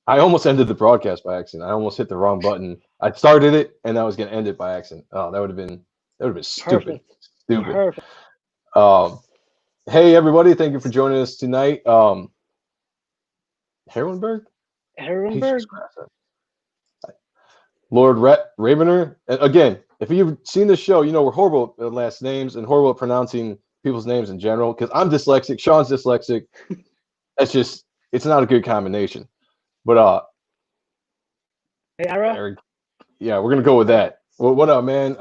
I almost ended the broadcast by accident. I almost hit the wrong button. I started it and I was going to end it by accident. Oh, that would have been stupid. Perfect. Stupid. Perfect. Um, hey everybody, thank you for joining us tonight. Herrenberg? Jesus Herrenberg. Christ. Lord Ravener. And again, if you've seen this show, you know we're horrible at last names and horrible at pronouncing people's names in general. Because I'm dyslexic, Sean's dyslexic. It's not a good combination. But Hey, Ara. Eric, yeah, we're gonna go with that. Well, what up, man?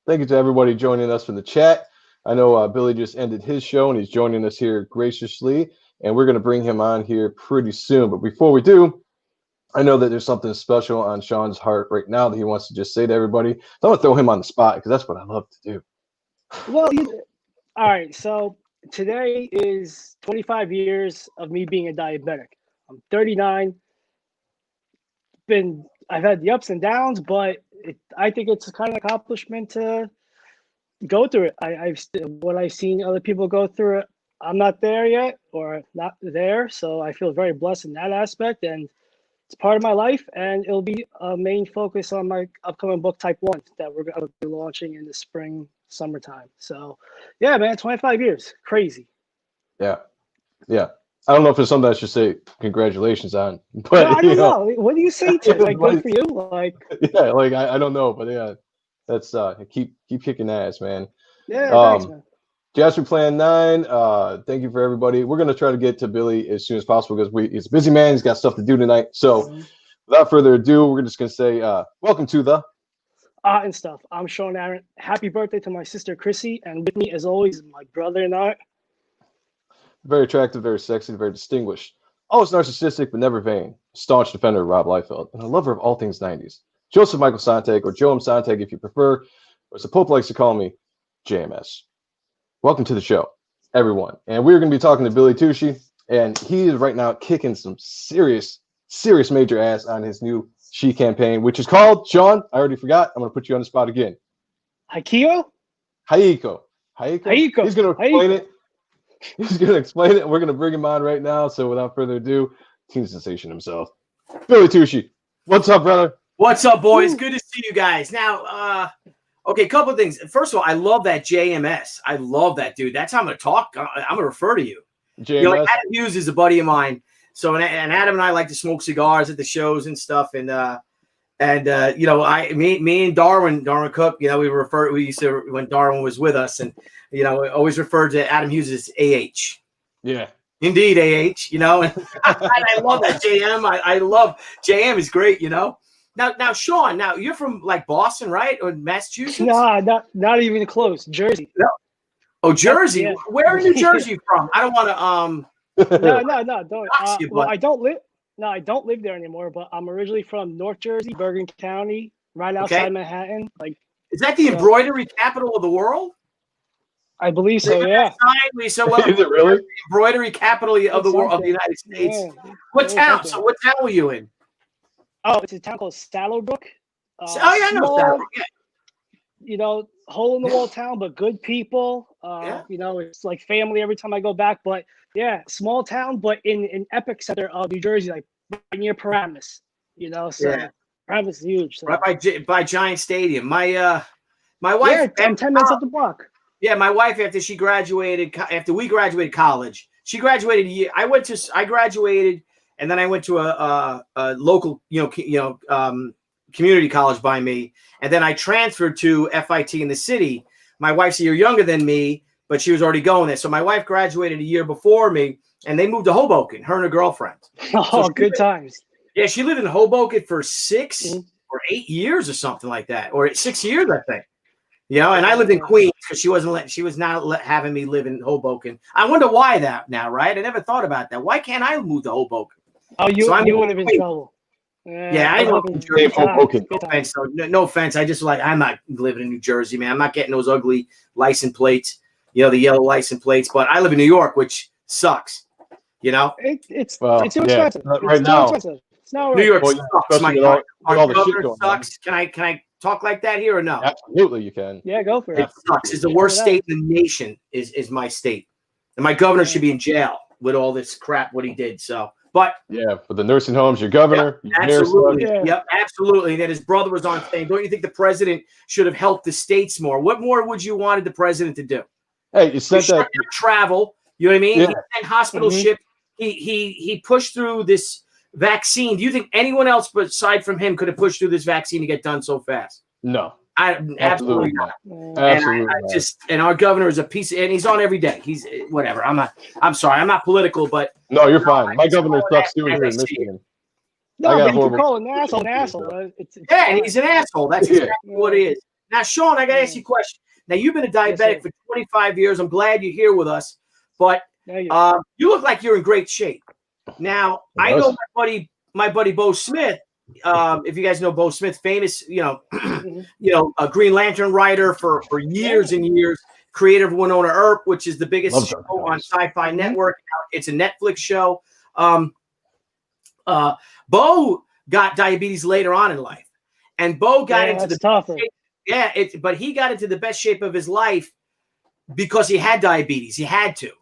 Thank you to everybody joining us from the chat. I know Billy just ended his show and he's joining us here graciously, and we're gonna bring him on here pretty soon. But before we do, I know that there's something special on Sean's heart right now that he wants to just say to everybody. So I'm gonna throw him on the spot because that's what I love to do. Well, all right. So today is 25 years of me being a diabetic. I'm 39. I've had the ups and downs, but I think it's a kind of accomplishment to go through it. What I've seen other people go through it. I'm not there yet, or not there, so I feel very blessed in that aspect, and it's part of my life, and it'll be a main focus on my upcoming book, Type 1, that we're going to be launching in the spring, summertime. So, yeah, man, 25 years. Crazy. Yeah. I don't know if it's something I should say congratulations on, but I don't know. What do you say to it? Like, good for you? Like, yeah, like I don't know, but yeah, that's keep kicking ass, man. Yeah, thanks, man. Jasper Plan 9, thank you for everybody. We're gonna try to get to Billy as soon as possible because he's a busy man. He's got stuff to do tonight. So without further ado, we're just gonna say welcome to the and stuff. I'm Sean Ahrendt. Happy birthday to my sister Chrissy, and with me as always, my brother and I. Very attractive, very sexy, very distinguished. Always narcissistic, but never vain. Staunch defender of Rob Liefeld, and a lover of all things 90s. Joseph Michael Sonntag, or Joe M. Sonntag if you prefer, or as the Pope likes to call me, JMS. Welcome to the show, everyone. And we're going to be talking to Billy Tucci, and he is right now kicking some serious major ass on his new She campaign, which is called, Sean, I already forgot. I'm going to put you on the spot again. HAIKYO? HAIKYO. HAIKYO. He's going to explain it. He's going to explain it. We're going to bring him on right now. So without further ado, teen sensation himself, Billy Tucci. What's up, brother? What's up, boys? Good to see you guys. Now, okay, a couple of things. First of all, I love that JMS. I love that, dude. That's how I'm going to talk. I'm going to refer to you. JMS. You know, like Adam Hughes is a buddy of mine. So, and Adam and I like to smoke cigars at the shows and stuff. And you know, me and Darwin Cook, you know, we used to, when Darwin was with us, and, you know, we always referred to Adam Hughes as AH. Yeah. Indeed, AH, you know, and I love that JM. I love JM is great, you know. Now, Sean, now you're from like Boston, right? Or Massachusetts? Nah, not even close. Jersey. No. Oh, Jersey. Yeah. Where in New Jersey from? I don't want to No, don't. you, Well, I don't live there anymore, but I'm originally from North Jersey, Bergen County, right outside Manhattan. Like, is that the embroidery capital of the world? I believe so, yeah. Is it really? The embroidery capital of the world, of the United States. Yeah. What town? So what town were you in? Oh, it's a town called Stallowbrook. I know Stallowbrook. Yeah. You know, hole in the wall town, but good people. You know, it's like family every time I go back. But yeah, small town, but in epic center of New Jersey, like right near Paramus. You know, so Paramus is huge. So. Right by Giant Stadium. My wife. Yeah, 10 minutes up the block. Yeah, my wife, after we graduated college, she graduated a year. I graduated, and then I went to a local, community college by me, and then I transferred to FIT in the city. My wife's a year younger than me, but she was already going there. So my wife graduated a year before me, and they moved to Hoboken, her and her girlfriend. Oh, so good times. Yeah, she lived in Hoboken for 6 or 8 years or something like that, or 6 years, I think. You know, and I lived in Queens because she was not having me live in Hoboken. I wonder why that now, right? I never thought about that. Why can't I move to Hoboken? Oh, you would have been in trouble. I live in Jersey. Hoboken. No offense. I just I'm not living in New Jersey, man. I'm not getting those ugly license plates, you know, the yellow license plates. But I live in New York, which sucks. You know, it's too expensive. Right now, it's not right. New York sucks. All the shit governor sucks. Can I talk like that here or no? Absolutely, you can. Yeah, go for it. It sucks. It's the worst state in the nation. Is my state, and my governor should be in jail with all this crap what he did. So But yeah, for the nursing homes, your governor, yep, your mayor, absolutely, Yeah. yep, absolutely. And that his brother was on saying, "Don't you think the president should have helped the states more? What more would you wanted the president to do? hey, you He sent shut that. down travel. You know what I mean? Yeah. He sent hospital ship. He pushed through this vaccine. Do you think anyone else aside from him could have pushed through this vaccine to get done so fast? No, Absolutely not. Absolutely And not. and our governor is a piece of, and he's on every day. He's whatever. I'm sorry. I'm not political, but No, you're fine. My governor call it sucks as too I here in see it. Michigan. No, I got but you horrible- can call an asshole an asshole. It's yeah, fine. and he's an asshole. That's Yeah. exactly what he is. Now, Sean, I got to ask you a question. Now, you've been a diabetic for 25 years. I'm glad you're here with us, but you look like you're in great shape. Now, I know my buddy Bo Smith. If you guys know Bo Smith, famous, a Green Lantern writer for years and years, creator of Winona Earp, which is the biggest show on Sci-Fi Network. It's a Netflix show. Bo got diabetes later on in life, and Bo got into the tougher. but he got into the best shape of his life because he had diabetes. He had to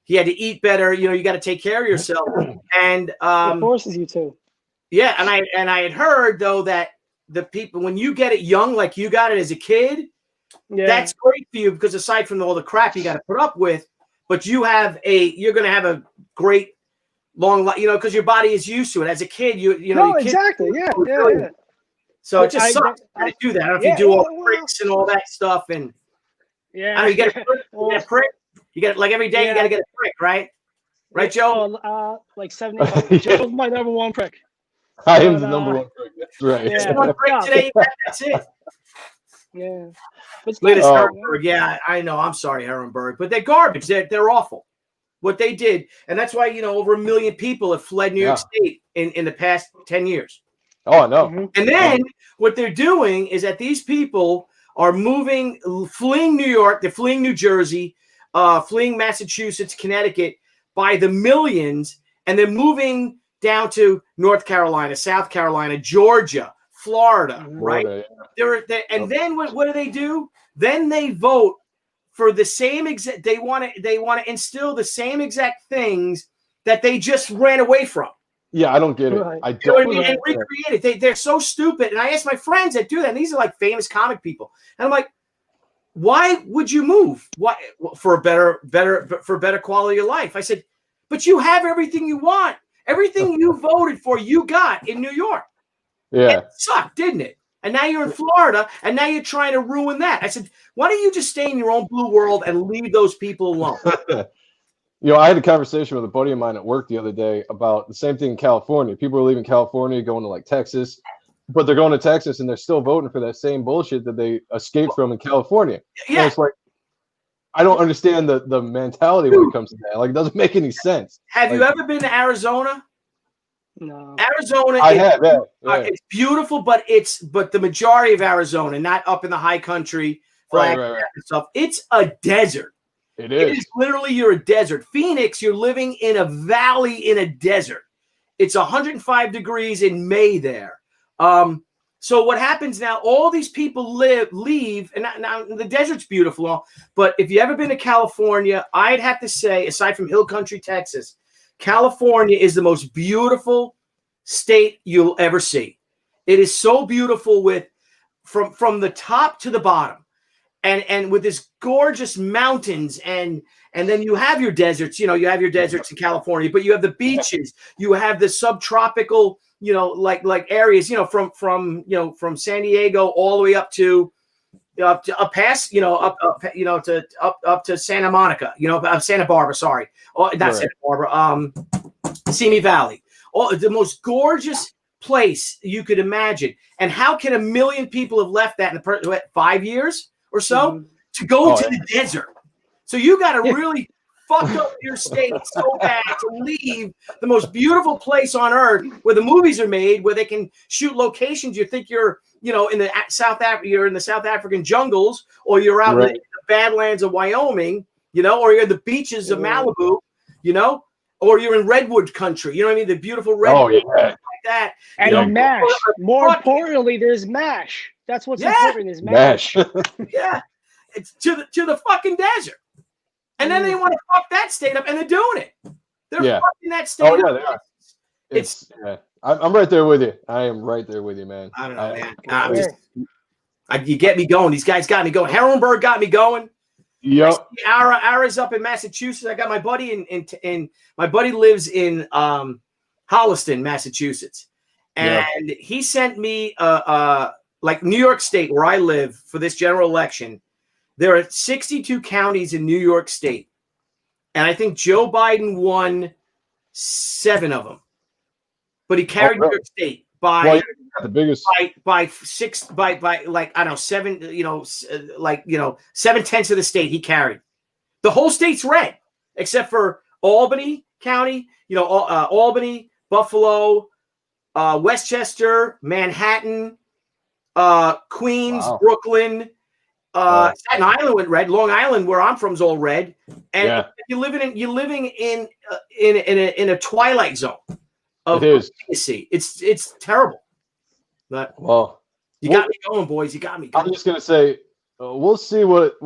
eat better. You got to take care of yourself, and it forces you to. Yeah, and I had heard though that the people, when you get it young, like you got it as a kid, that's great for you because aside from all the crap you got to put up with, but you're going to have a great long life, because your body is used to it. As a kid, exactly, yeah. So it just sucks to do that. I don't know if you do all the pricks and all that stuff, and I know you get a prick. You get like every day you got to get a prick, right? Right, Joe? Like 70. Joe's my number one prick. I am the number one prick. That's right. Just one prick today. That's it. Yeah. Latest Herrenberg. Yeah, I know. I'm sorry, Herrenberg, but they're garbage. They're awful. What they did, and that's why over 1 million people have fled New York State in the past 10 years. Oh, I know. And then what they're doing is that these people are fleeing New York, they're fleeing New Jersey, fleeing Massachusetts, Connecticut by the millions, and they're moving down to North Carolina, South Carolina, Georgia, Florida, right? And then what do? Then they vote for the same exact. They want to instill the same exact things that they just ran away from. Yeah, I don't get it. I don't. And recreate it. They're so stupid. And I ask my friends that do that. And these are like famous comic people. And I'm like, why would you move? Why for a better quality of life? I said, but you have everything you want. Everything you voted for, you got in New York. Yeah. It sucked, didn't it? And now you're in Florida, and now you're trying to ruin that. I said, why don't you just stay in your own blue world and leave those people alone? I had a conversation with a buddy of mine at work the other day about the same thing in California. People are leaving California, going to like Texas, but they're going to Texas and they're still voting for that same bullshit that they escaped from in California. Yeah. And it's like, I don't understand the mentality when it comes to that. Like, it doesn't make any sense. Have you ever been to Arizona? No. Arizona. I have. Yeah. It's beautiful, but the majority of Arizona, not up in the high country, and stuff. It's a desert. It is literally, you're a desert. Phoenix, you're living in a valley in a desert. It's 105 degrees in May there. So what happens now? All these people leave, and now the desert's beautiful. But if you ever been to California, I'd have to say, aside from Hill Country, Texas, California is the most beautiful state you'll ever see. It is so beautiful from the top to the bottom, and with this gorgeous mountains, and then you have your deserts. You have your deserts in California, but you have the beaches. You have the subtropical. Like areas, from San Diego all the way up to up past, up to Santa Monica, Santa Barbara, sorry. Not Santa Barbara, Simi Valley. The most gorgeous place you could imagine. And how can 1 million people have left that in 5 years or so to go to the desert? So you got to really fuck up your state so bad to leave the most beautiful place on earth where the movies are made, where they can shoot locations. You think you're, in the South African jungles, or you're out in the Badlands of Wyoming, or you're in the beaches of Malibu, or you're in redwood country. You know what I mean? The beautiful redwood like that. And MASH. More importantly, there's MASH. That's what's important is MASH. Yeah, it's to the fucking desert. And then they want to fuck that state up, and they're doing it. They're fucking that state up. They are. it's yeah. I'm right there with you. I am right there with you, man. I don't know, man. You get me going. These guys got me going. Herrenberg got me going. Yep. Ara's up in Massachusetts. I got my buddy in my buddy lives in Holliston, Massachusetts, and he sent me like New York State, where I live, for this general election. There are 62 counties in New York State, and I think Joe Biden won 7 of them, but he carried New York State by the biggest by like I don't know 7, 7/10 of the state he carried. The whole state's red except for Albany County, Albany, Buffalo, Westchester, Manhattan, Queens, Brooklyn, Staten Island went red. Long Island, where I'm from, is all red. And you're living in a twilight zone of legacy. It's terrible. But you got me going, boys. You got me going. I'm just gonna say, we'll see what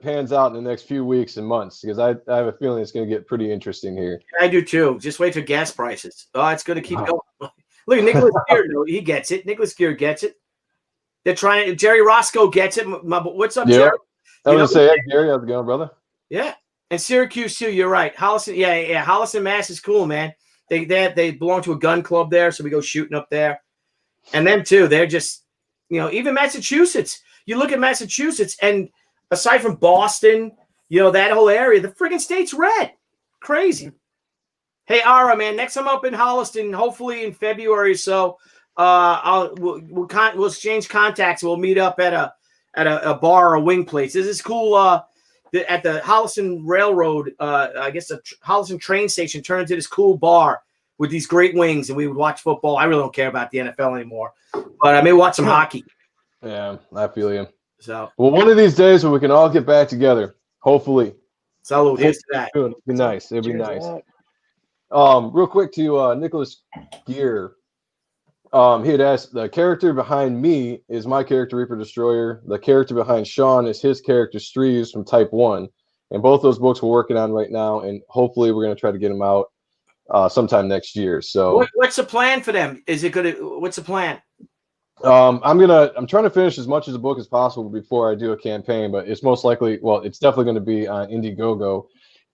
pans out in the next few weeks and months, because I have a feeling it's gonna get pretty interesting here. I do too. Just wait for gas prices. Oh, it's gonna keep going. Look, Nicholas Gear, he gets it. Nicholas Gear gets it. They're trying. Jerry Roscoe gets it. What's up, Jerry? I was gonna say, hey, Gary, how's it going, brother? Yeah, and Syracuse too. You're right. Holliston, yeah. Holliston, Mass is cool, man. They belong to a gun club there, so we go shooting up there. And them too. They're just, even Massachusetts. You look at Massachusetts, and aside from Boston, that whole area, the friggin' state's red. Crazy. Hey, Ara, man, next time up in Holliston, hopefully in February or so, we'll exchange contacts. We'll meet up at a bar or a wing place. This is cool. At the Holliston Railroad, I guess the Holliston train station turned into this cool bar with these great wings, and we would watch football. I really don't care about the NFL anymore, but I may watch some hockey. Yeah, I feel you. So, well, one of these days when we can all get back together, hopefully. So here's to that. It'd be nice. It'd be nice. Real quick to Nicholas Gear. He had asked, the character behind me is my character, Reaper Destroyer. The character behind Sean is his character, Streves from Type 1. And both those books we're working on right now, and hopefully we're going to try to get them out sometime next year. So what's the plan for them? What's the plan? I'm trying to finish as much of the book as possible before I do a campaign, but it's most likely, it's definitely going to be on Indiegogo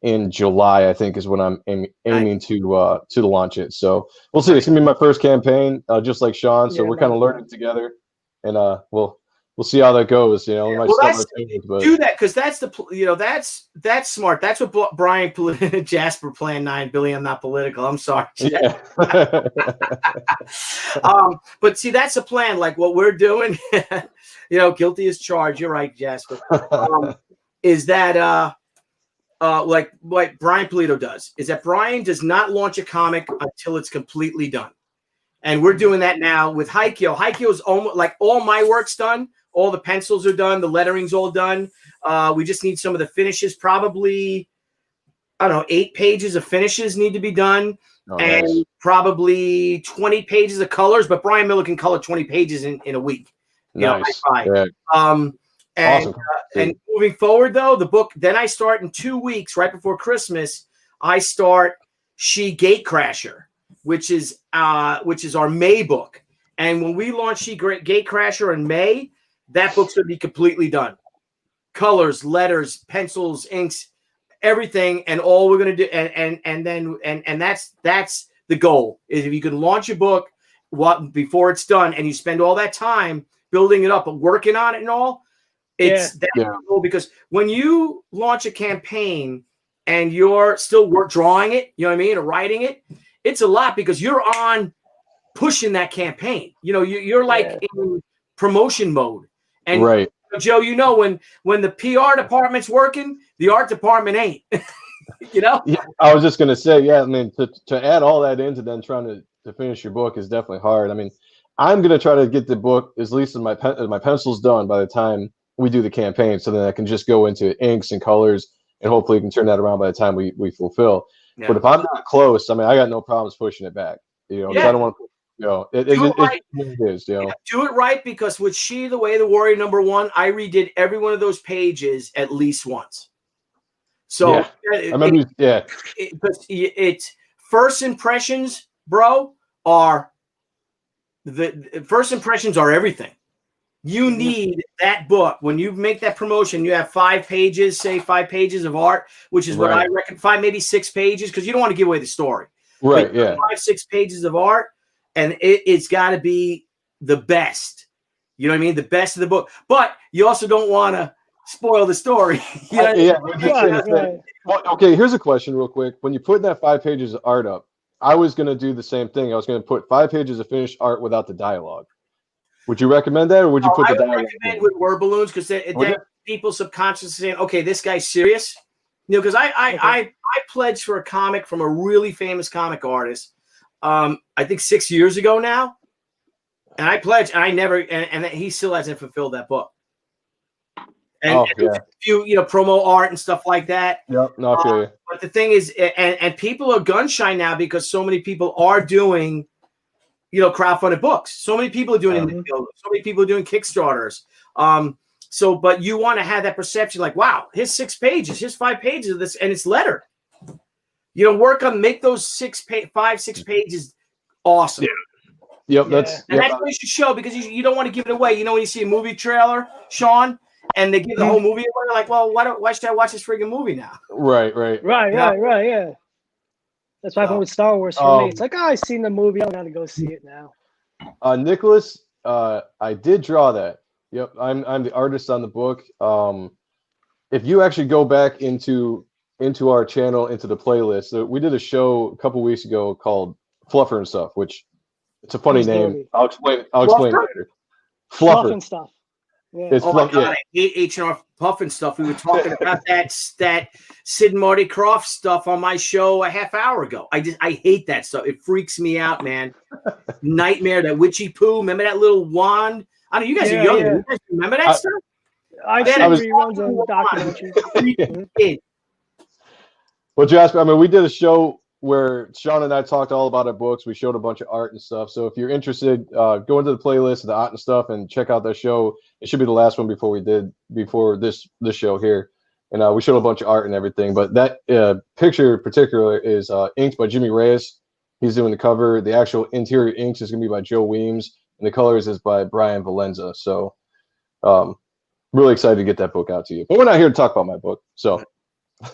in July, I think, is when I'm aiming to launch it. So we'll see. It's gonna be my first campain, just like Sean. So we're kind of learning together, and we'll see how that goes. We might do that, because that's that's smart. That's what Brian Jasper Plan 9. Billy, I'm not political. I'm sorry. Yeah. But see, that's the plan. Like what we're doing, guilty as charged. You're right, Jasper. Is that like what Brian Polito does, is that Brian does not launch a comic until it's completely done. And we're doing that now with HAIKYO. HAIKYO is almost like all my work's done. All the pencils are done. The lettering's all done. We just need some of the finishes. Probably, I don't know, 8 pages of finishes need to be done. And probably 20 pages of colors. But Brian Miller can color 20 pages in a week. Nice. Yeah. Awesome. And moving forward, though, the book, then I start in 2 weeks, right before Christmas, I start She Gatecrasher, which is our May book. And when we launch She Gatecrasher in May, that book's going to be completely done. Colors, letters, pencils, inks, everything. And all we're going to do, and that's the goal, is if you can launch a book before it's done, and you spend all that time building it up and working on it and all, it's cool, because when you launch a campaign and you're still drawing it, or writing it, it's a lot, because you're on pushing that campaign. You're like in promotion mode. And right. Joe, when the PR department's working, the art department ain't. Yeah, I was just gonna say, I mean, to add all that into then trying to finish your book is definitely hard. I mean, I'm gonna try to get the book at least in my pencils done by the time we do the campaign, so then I can just go into inks and colors, and hopefully we can turn that around by the time we fulfill. Yeah. But if I'm not close, I mean, I got no problems pushing it back. I don't want to, it is. Do it right, because with She, the Way, the Warrior #1, I redid every one of those pages at least once. So I remember, it's first impressions bro, are the first impressions are everything. You need that book. When you make that promotion, you have 5 pages, say 5 pages of art, which is what I reckon, 5, maybe 6 pages, because you don't want to give away the story. Right, but yeah. 5, 6 pages of art, and it's got to be the best. You know what I mean? The best of the book. But you also don't want to spoil the story. You know Right. Well, okay, here's a question real quick. When you put that 5 pages of art up, I was going to do the same thing. I was going to put 5 pages of finished art without the dialogue. Would you recommend that, or would you put the dialogue? I would recommend with word balloons, because then people subconsciously saying, okay, this guy's serious. You know, because I pledged for a comic from a really famous comic artist, I think 6 years ago now. And I pledged, and I never, and he still hasn't fulfilled that book. And, a few, promo art and stuff like that. Yep, no, I feel you. But the thing is, and people are gun shy now because so many people are doing, crowdfunded books. So many people are doing it in the field. So many people are doing Kickstarters. But you want to have that perception, like, wow, here's 6 pages, here's 5 pages of this, and it's lettered. Make those 5, 6 pages awesome. Yeah. Yep, that's what you should show, because you don't want to give it away. You know, when you see a movie trailer, Sean, and they give the whole movie away, like, well, why should I watch this friggin' movie now? Right. Yeah. That's why with Star Wars for me, it's like, I've seen the movie, I gotta go see it now. Nicholas, I did draw that. Yep, I'm the artist on the book. If you actually go back into our channel, into the playlist, we did a show a couple weeks ago called Fluffer and Stuff, which it's a funny name. I'll explain later. Fluffer and stuff. Yeah. I hate H&R Puff and stuff. We were talking about that Sid and Marty Krofft stuff on my show a half hour ago. I hate that stuff. It freaks me out, man. Nightmare, that witchy poo. Remember that little wand? I know you guys are young. Yeah. You guys remember that stuff? I've seen reruns and documentaries. Well, Jasper, I mean, we did a show where Sean and I talked all about our books. We showed a bunch of art and stuff. So if you're interested, go into the playlist of the art and stuff and check out that show. It should be the last one before this show here. And we showed a bunch of art and everything. But that picture in particular is inked by Jimmy Reyes. He's doing the cover. The actual interior inks is going to be by Joe Weems. And the colors is by Brian Valenza. So really excited to get that book out to you. But we're not here to talk about my book. So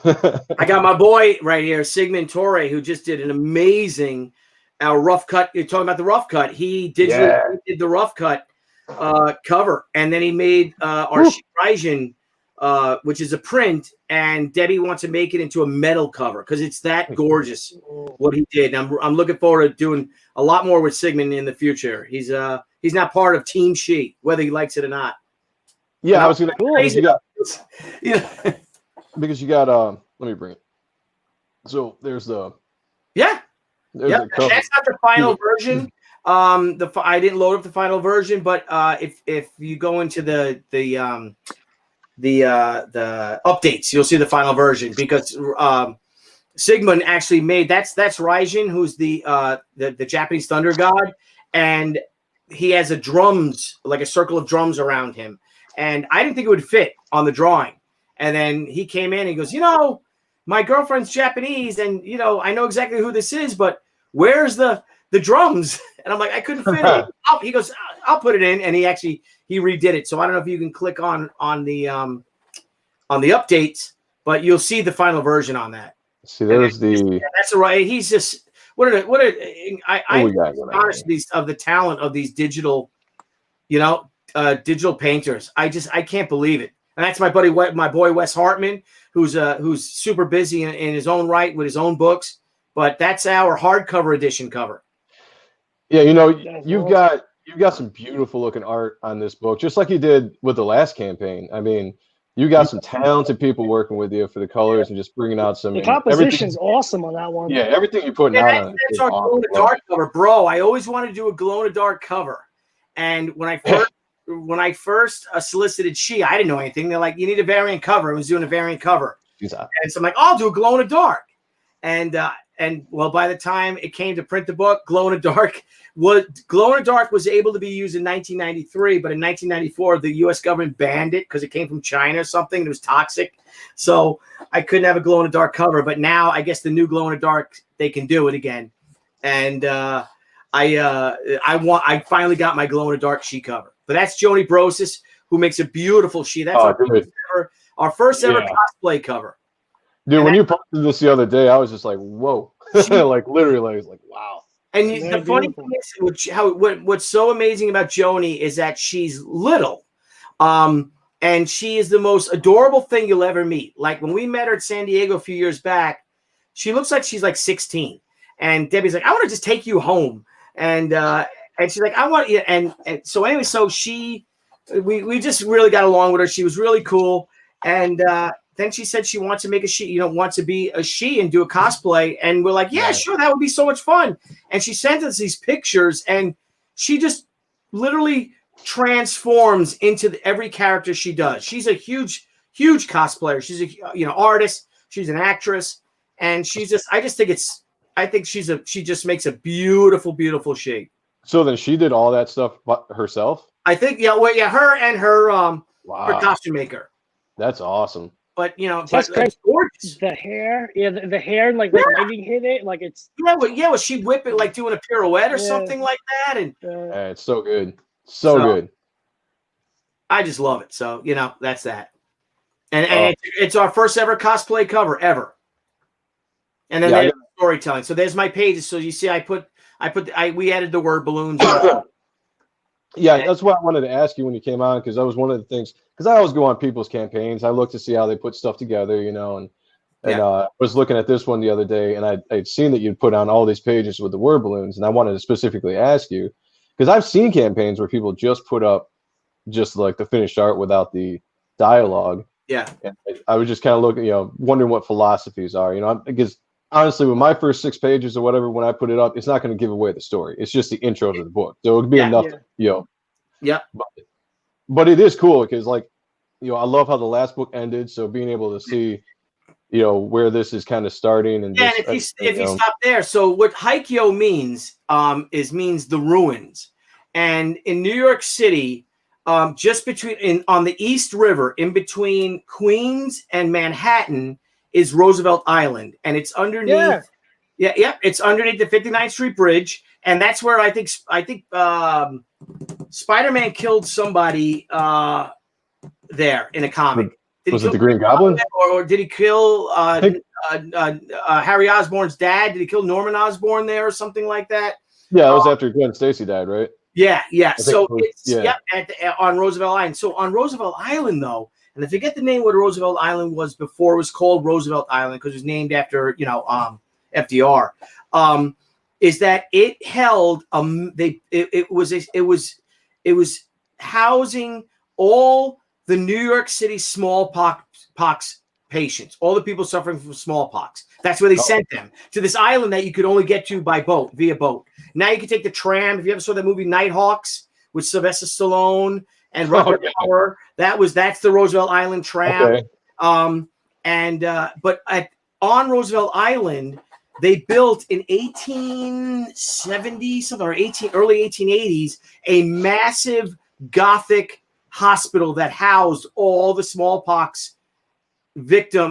I got my boy right here, Sigmund Torre, who just did an amazing rough cut. You're talking about the rough cut. He digitally did the rough cut cover. And then he made our Raijin, which is a print. And Debbie wants to make it into a metal cover because it's that gorgeous what he did. And I'm looking forward to doing a lot more with Sigmund in the future. He's not part of Team She, whether he likes it or not. Yeah, I was going to. Because you got let me bring it. So there's the that's not the final version. I didn't load up the final version, but if you go into the updates, you'll see the final version, because Sigmund actually made that's Raijin, who's the Japanese thunder god, and he has like a circle of drums around him, and I didn't think it would fit on the drawing. And then he came in and he goes, my girlfriend's Japanese, and I know exactly who this is, but where's the drums? And I'm like, I couldn't fit it. He goes, I'll put it in, and he redid it. So I don't know if you can click on the updates, but you'll see the final version on that. See, there's that's right. He's just I'm honestly of the talent of these digital, digital painters. I can't believe it. And that's my boy Wes Hartman, who's super busy in his own right with his own books. But that's our hardcover edition cover. Yeah, you've got some beautiful looking art on this book, just like you did with the last campaign. I mean, you got some talented people working with you for the colors and just bringing out some. The composition's awesome on that one. Yeah, everything you're putting out on it. That's our glow in the dark cover, bro. I always wanted to do a glow in the dark cover, and when I first solicited She, I didn't know anything. They're like, you need a variant cover. I was doing a variant cover. Exactly. And so I'm like, I'll do a glow in the dark. And well, by the time it came to print the book, glow in the dark was able to be used in 1993, but in 1994, the U.S. government banned it because it came from China or something. It was toxic. So I couldn't have a glow in the dark cover. But now I guess the new glow in the dark, they can do it again. and I finally got my glow in the dark sheet cover. But that's Joni Brosis, who makes a beautiful sheet. That's our first ever cosplay cover. Dude, when you posted this the other day, I was just like, whoa. Like literally, I was like, wow. And the funny thing is, what's so amazing about Joni is that she's little. And she is the most adorable thing you'll ever meet. Like when we met her at San Diego a few years back, she looks like she's like 16. And Debbie's like, I want to just take you home. And she's like, I want you. And so anyway, so we just really got along with her. She was really cool. And then she said she wants to make a she, wants to be a she and do a cosplay. And we're like, yeah, sure. That would be so much fun. And she sent us these pictures and she just literally transforms into every character she does. She's a huge cosplayer. She's a artist. She's an actress, and she just makes a beautiful she. So then she did all that stuff herself? I think her and her her costume maker. That's awesome. But that's gorgeous. The hair, the hair, like lighting hit it, like it's was she whip it like doing a pirouette or something like that? And it's so good. So good. I just love it. So, that's that. And it's our first ever cosplay cover ever. And then there's storytelling. So there's my pages. So you see, we added the word balloons. Yeah, that's what I wanted to ask you when you came on, because that was one of the things, because I always go on people's campaigns. I look to see how they put stuff together, and I was looking at this one the other day, and I'd seen that you'd put on all these pages with the word balloons, and I wanted to specifically ask you, because I've seen campaigns where people just put up just like the finished art without the dialogue. Yeah. And I was just kind of looking, wondering what philosophies are, because honestly, with my first 6 pages or whatever, when I put it up, it's not going to give away the story. It's just the intro to the book. So it would be enough, Yeah. But it is cool because, I love how the last book ended. So being able to see, where this is kind of starting. And if you stop there. So what HAIKYO means means the ruins. And in New York City, just on the East River, in between Queens and Manhattan, is Roosevelt Island, and it's underneath. It's underneath the 59th Street Bridge, and that's where I think Spider-Man killed somebody there in a comic. Was it the Green Goblin, or did he kill Harry Osborn's dad? Did he kill Norman Osborn there or something like that? Yeah, it was after Gwen Stacy died, right? Yeah. So on Roosevelt Island. So on Roosevelt Island, though, and I forget the name what Roosevelt Island was before. It was called Roosevelt Island because it was named after FDR. Is that it held it was housing all the New York City smallpox patients, all the people suffering from smallpox. That's where they sent them to this island that you could only get to by boat, via boat. Now you can take the tram. If you ever saw that movie Nighthawks with Sylvester Stallone and Rutger Hauer, that's the Roosevelt Island tram. Okay. But on Roosevelt Island, they built in 1870 something or early 1880s a massive Gothic hospital that housed all the smallpox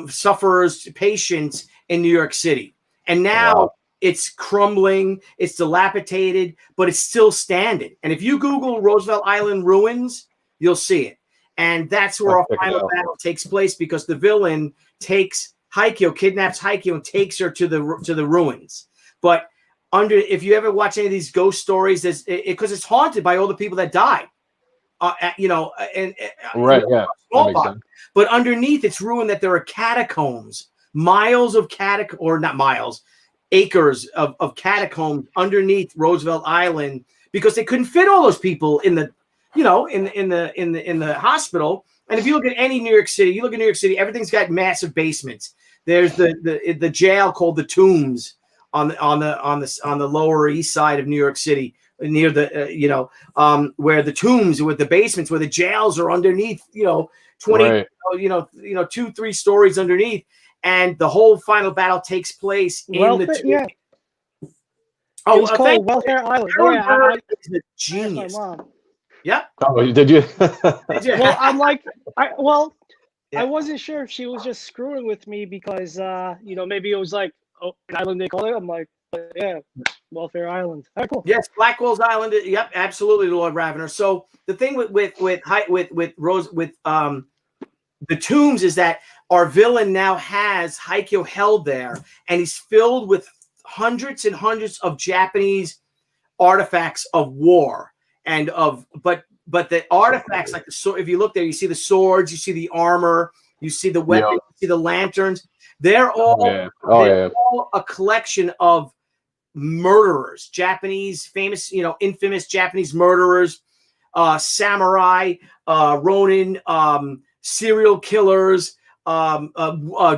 sufferers, patients in New York City. And now it's crumbling, it's dilapidated, but it's still standing. And if you Google Roosevelt Island ruins, you'll see it. And that's where our final battle takes place, because the villain kidnaps HAIKYO and takes her to the ruins. But if you ever watch any of these ghost stories, because it's haunted by all the people that died. Smallpox. But underneath, it's ruined that there are catacombs, acres of catacombs underneath Roosevelt Island, because they couldn't fit all those people in the hospital. And if you look at any New York City, everything's got massive basements. There's the jail called the Tombs on the Lower East Side of New York City, near the where the tombs, with the basements, where the jails are underneath, 20 2-3 stories underneath, and the whole final battle takes place in the tomb. Yeah. Oh, it was called Welfare Island. Yeah, is a genius. Yeah. Oh, did you? Well, I'm like, I wasn't sure if she was just screwing with me because maybe it was like an island they call it. I'm like, Yeah, Welfare Island. All right, cool. Yes, Blackwell's Island. Yep, absolutely, Lord Ravener. So the thing with the tombs is that our villain now has HAIKYO held there, and he's filled with hundreds and hundreds of Japanese artifacts of war and but the artifacts like the sword. If you look there, you see the swords, you see the armor, you see the weapons, you see the lanterns. They're all all a collection of murderers, Japanese famous, infamous Japanese murderers, samurai, Ronin, serial killers,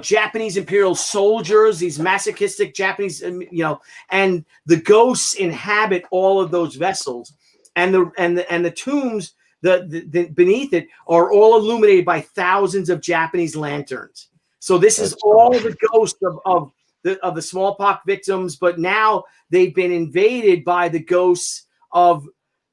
Japanese imperial soldiers, these masochistic Japanese, and the ghosts inhabit all of those vessels, and the tombs, the beneath it are all illuminated by thousands of Japanese lanterns. So this is all the ghosts of the smallpox victims, but now they've been invaded by the ghosts of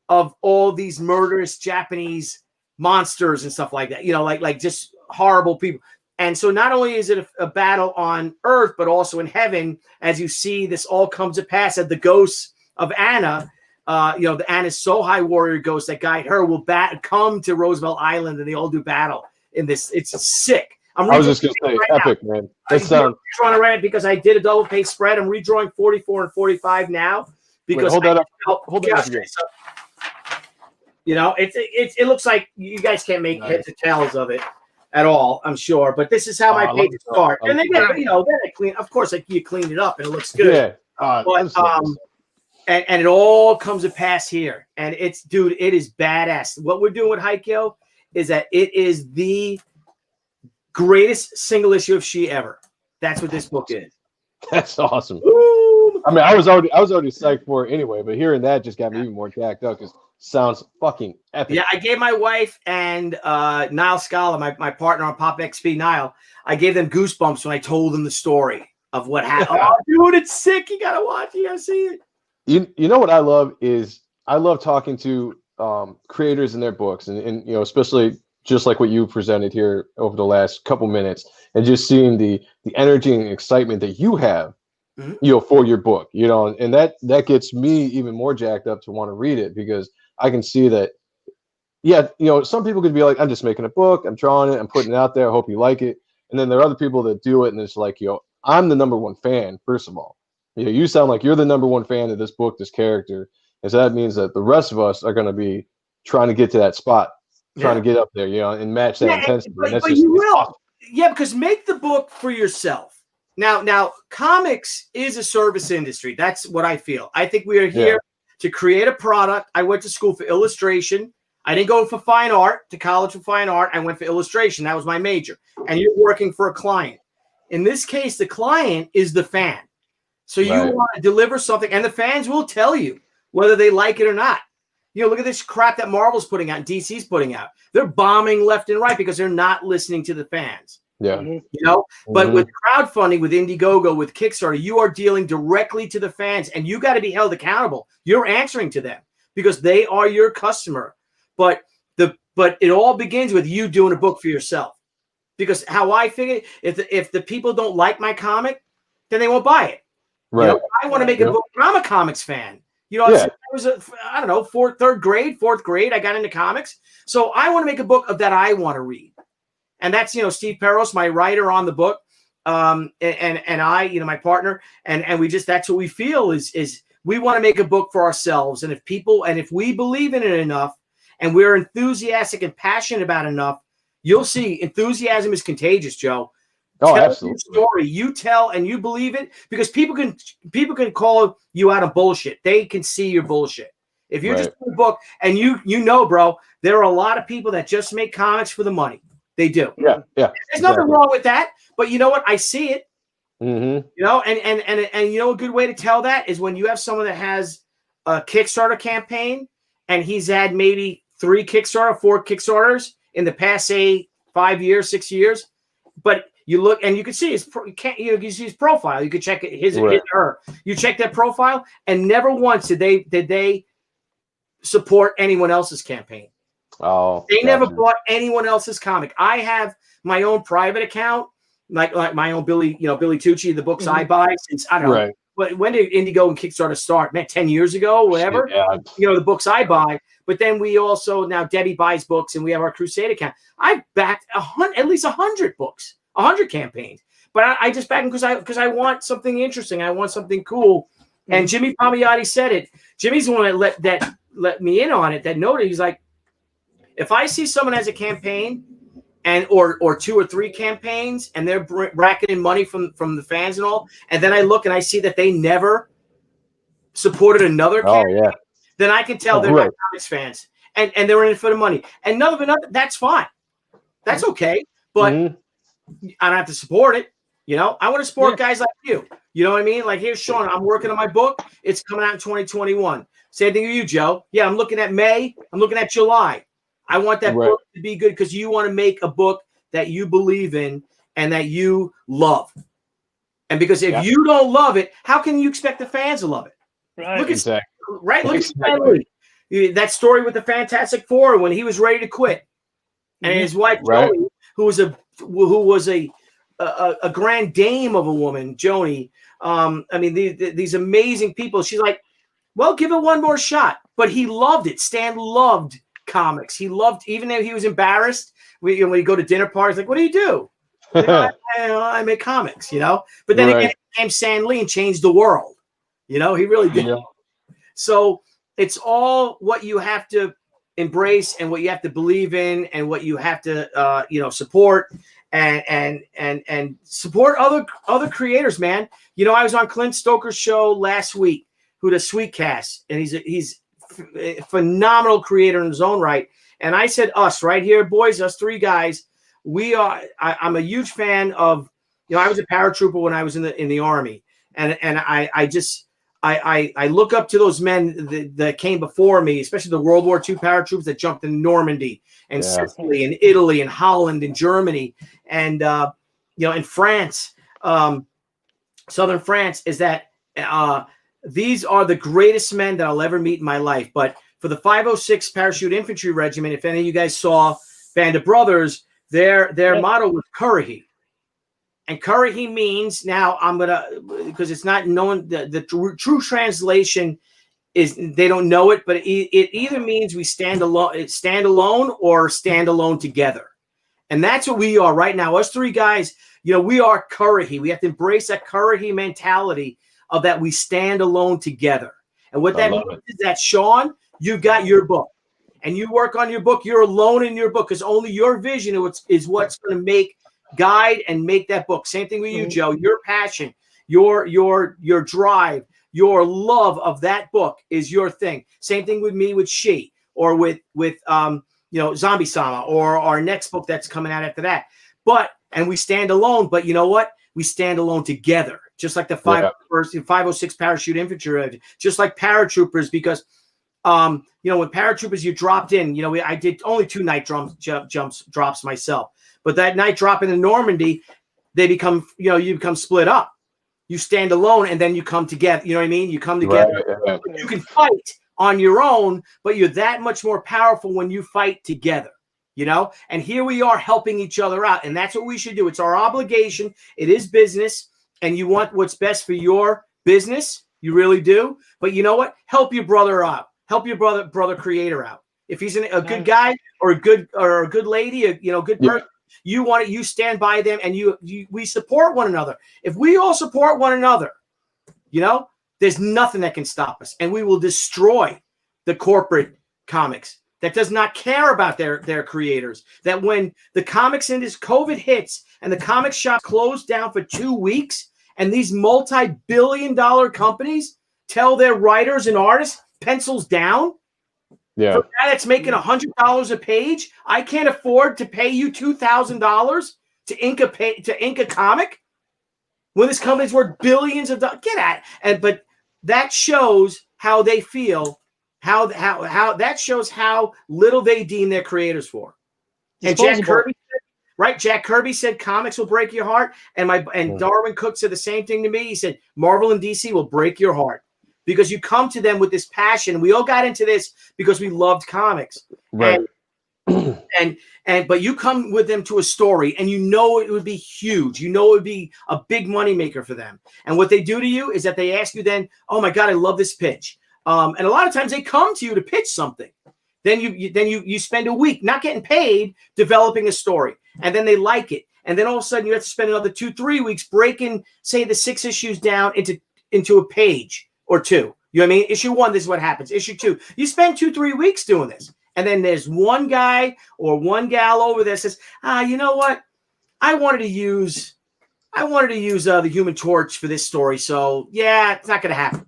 all these murderous Japanese monsters and stuff like that. Like just horrible people. And so not only is it a battle on Earth, but also in heaven, as you see this all comes to pass, that the ghosts of Anna, the Anna's so high warrior ghost that guide her will come to Roosevelt Island, and they all do battle in this. It's sick. I was just going to say, epic, man. That sounds. I'm trying to write it because I did a double page spread. I'm redrawing 44 and 45 now because hold that up. Hold that up again. It looks like you guys can't make heads or tails of it at all, I'm sure. But this is how my pages start, and then then I clean. Of course, you clean it up and it looks good. Yeah. And it all comes to pass here, and it is badass. What we're doing with HAIKYO is that it is the greatest single issue of She ever. That's what this book is. That's awesome. Woo! I mean, I was already psyched for it anyway, but hearing that just got me even more jacked up because sounds fucking epic. Yeah, I gave my wife and Niall Scala, my partner on Pop XP, Niall, I gave them goosebumps when I told them the story of what happened. Oh, dude, it's sick. You gotta watch it. You gotta see it. You know what I love is I love talking to creators in their books, and especially just like what you presented here over the last couple minutes, and just seeing the energy and excitement that you have, for your book, and that gets me even more jacked up to want to read it, because I can see that, some people could be like, I'm just making a book, I'm drawing it, I'm putting it out there, I hope you like it. And then there are other people that do it, and it's like, I'm the number one fan, first of all. You sound like you're the number one fan of this book, this character. And so that means that the rest of us are going to be trying to get to that spot, trying to get up there, and match that intensity. But you will. Awesome. Yeah, because make the book for yourself. Now, comics is a service industry. That's what I feel. I think we are here to create a product. I went to school for illustration. I didn't go for fine art, to college for fine art. I went for illustration. That was my major. And you're working for a client. In this case, the client is the fan. So you want to deliver something, and the fans will tell you whether they like it or not. Look at this crap that Marvel's putting out, DC's putting out. They're bombing left and right because they're not listening to the fans. Yeah. But with crowdfunding, with Indiegogo, with Kickstarter, you are dealing directly to the fans, and you got to be held accountable. You're answering to them because they are your customer. But it all begins with you doing a book for yourself. Because how I figure, if the people don't like my comic, then they won't buy it. Right. I want to make a book. I'm a comics fan. I was fourth grade. I got into comics. So I want to make a book that I want to read. And that's, Steve Peros, my writer on the book. And I, my partner, and we that's what we feel is we want to make a book for ourselves. And if we believe in it enough, and we're enthusiastic and passionate about it enough, you'll see enthusiasm is contagious, Joe. Oh, tell absolutely. Your story. You tell and you believe it, because people can call you out of bullshit. They can see your bullshit. If you're just doing a book and bro, there are a lot of people that just make comics for the money. They do. Yeah. There's nothing wrong with that, but you know what? I see it. Mm-hmm. And a good way to tell that is when you have someone that has a Kickstarter campaign and he's had maybe 4 Kickstarters in the past, say 5 years, 6 years, but you look and you can see you can see his profile. You can check his or her. You check that profile, and never once did they support anyone else's campaign. Oh, they never bought anyone else's comic. I have my own private account, like my own Billy Tucci, the books I buy since I don't know when did Indigo and Kickstarter start? Man, 10 years ago, whatever. Yeah. You know, the books I buy. But then we also, now Debbie buys books, and we have our Crusade account. I backed at least 100 books, 100 campaigns. But I just back them because I want something interesting. I want something cool. And Jimmy Palmiotti said it. Jimmy's the one that let me in on it. That noted, he's like, if I see someone has a campaign, and or 2 or 3 campaigns, and they're bracketing money from the fans and all, and then I look and I see that they never supported another campaign, then I can tell they're not comics fans, and they're in it for the money. And none of it, that's fine. That's okay. But I don't have to support it. You know, I want to support guys like you. You know what I mean? Like, here's Sean. I'm working on my book. It's coming out in 2021. Same thing with you, Joe. Yeah, I'm looking at May. I'm looking at July. I want that book to be good because you want to make a book that you believe in and that you love. And because if you don't love it, how can you expect the fans to love it? Right. Look at Look at Stanley. That story with the Fantastic Four when he was ready to quit, and his wife Joni, who was a grand dame of a woman, Joni. I mean, these amazing people. She's like, well, give it one more shot. But he loved it. Stan loved comics. He loved, even though he was embarrassed when you go to dinner parties, like, what do you do? Like, I make comics, you know. But then again, it became Stan Lee and changed the world. You know, he really did. So it's all what you have to embrace and what you have to believe in and what you have to, support and support other creators, man. You know, I was on Clint Stoker's show last week, who does Sweetcast, and he's a phenomenal creator in his own right. And I said, us right here, boys, us 3 guys, I'm a huge fan of, I was a paratrooper when I was in the Army, and I look up to those men that came before me, especially the World War II paratroopers that jumped in Normandy and Sicily and Italy and Holland and Germany and in France, southern France. Is that these are the greatest men that I'll ever meet in my life. But for the 506 Parachute Infantry Regiment, if any of you guys saw Band of Brothers, their motto was Currahy. And Currahy means, now I'm going to, because it's not known, the true translation is, they don't know it, but it either means we stand alone or stand alone together. And that's what we are right now. Us 3 guys, we are Currahy. We have to embrace that Currahy mentality of that we stand alone together. And what that means is that, Sean, you've got your book. And you work on your book. You're alone in your book because only your vision is what's going to guide and make that book. Same thing with you, Joe. Your passion, your drive, your love of that book is your thing. Same thing with me, with She, or with Zombie Sama, or our next book that's coming out after that. And we stand alone, but you know what? We stand alone together, just like the 506 Parachute Infantry, just like paratroopers, because when paratroopers, you dropped in, I did only 2 night drops myself. But that night drop in Normandy, they become, you become split up. You stand alone and then you come together. You know what I mean? You come together. Right. You can fight on your own, but you're that much more powerful when you fight together, And here we are helping each other out. And that's what we should do. It's our obligation. It is business. And you want what's best for your business. You really do. But you know what? Help your brother out. Help your brother creator out. If he's a good guy or a good lady, a good person. You stand by them, and we support one another. If we all support one another, there's nothing that can stop us, and we will destroy the corporate comics that does not care about their creators. That when the comics industry, COVID hits and the comic shop closed down for 2 weeks, and these multi-billion-dollar companies tell their writers and artists, pencils down. Yeah. For a guy that's making $100 a page, I can't afford to pay you $2,000 to ink a comic when this company's worth billions of dollars. Get at it. But that shows how they feel, how that shows how little they deem their creators for. And Jack Kirby said comics will break your heart, and Darwin Cook said the same thing to me. He said Marvel and DC will break your heart. Because you come to them with this passion. We all got into this because we loved comics. Right. And But you come with them to a story and you know it would be huge. You know it would be a big moneymaker for them. And what they do to you is that they ask you then, oh my God, I love this pitch. And a lot of times they come to you to pitch something. Then you spend a week not getting paid developing a story. And then they like it. And then all of a sudden you have to spend another 2-3 weeks breaking, say, the 6 issues down into a page or 2. You know what I mean? Issue 1, this is what happens. Issue 2, you spend 2-3 weeks doing this. And then there's one guy or one gal over there says, you know what? I wanted to use the Human Torch for this story. So yeah, it's not going to happen.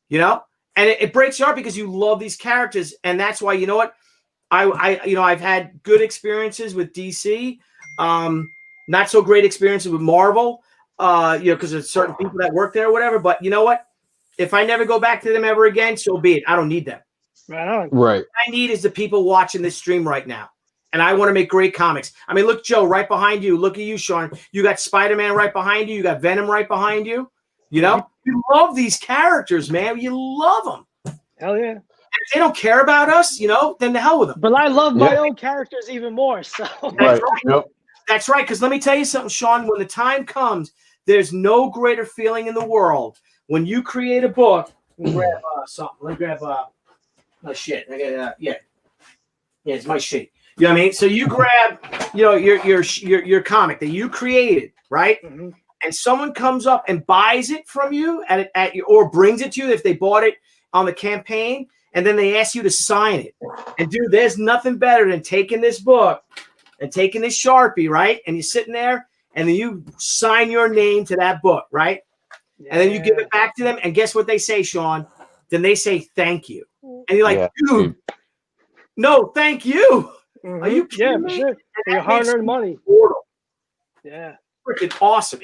You know? And it breaks your heart because you love these characters. And that's why, you know what? I've had good experiences with DC, not so great experiences with Marvel, because there's certain people that work there or whatever. But you know what? If I never go back to them ever again, so be it. I don't need them. Right on. Right. What I need is the people watching this stream right now. And I want to make great comics. I mean, look, Joe, right behind you. Look at you, Sean. You got Spider-Man right behind you. You got Venom right behind you. You know, you love these characters, man. You love them. Hell yeah. And if they don't care about us, you know, then the hell with them. But I love my own characters even more. So Right. Yep. That's right. Because let me tell you something, Sean. When the time comes, there's no greater feeling in the world when you create a book. Let me grab something. Let me grab oh shit! I got yeah, it's my shit. You know what I mean? So you grab, your comic that you created, right? Mm-hmm. And someone comes up and buys it from you or brings it to you if they bought it on the campaign, and then they ask you to sign it. And dude, there's nothing better than taking this book and taking this Sharpie, right? And you're sitting there, and then you sign your name to that book, right? Yeah. And then you give it back to them, and guess what they say, Sean? Then they say thank you. And you're like, dude, no, thank you. Mm-hmm. Are you kidding me? Sure. For your hard-earned money. Yeah. Freaking awesome.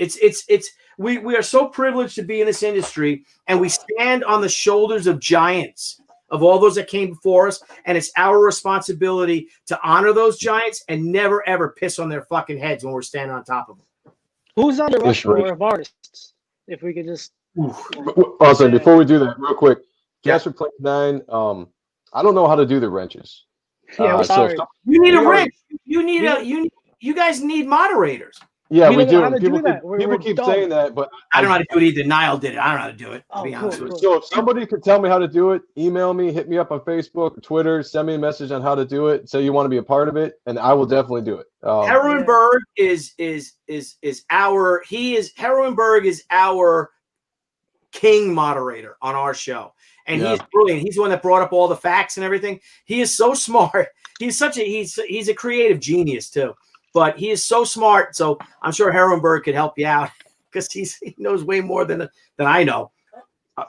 We are so privileged to be in this industry, and we stand on the shoulders of giants, of all those that came before us, and it's our responsibility to honor those giants and never, ever piss on their fucking heads when we're standing on top of them. Who's on the Rushmore of artists? If we could just... Also, before we do that, real quick, Jasper Plane 9, I don't know how to do the wrenches. Yeah, sorry. You need a wrench. You guys need moderators. Yeah, we do. People keep saying that, but I don't know how to do it either. Niall did it. I don't know how to do it, to be honest with you. So if somebody could tell me how to do it, email me, hit me up on Facebook, Twitter, send me a message on how to do it. Say you want to be a part of it, and I will definitely do it. Herrenberg is our king moderator on our show. And he is brilliant. He's the one that brought up all the facts and everything. He is so smart. He's a creative genius too. But he is so smart. So I'm sure Herrenberg could help you out because he knows way more than I know.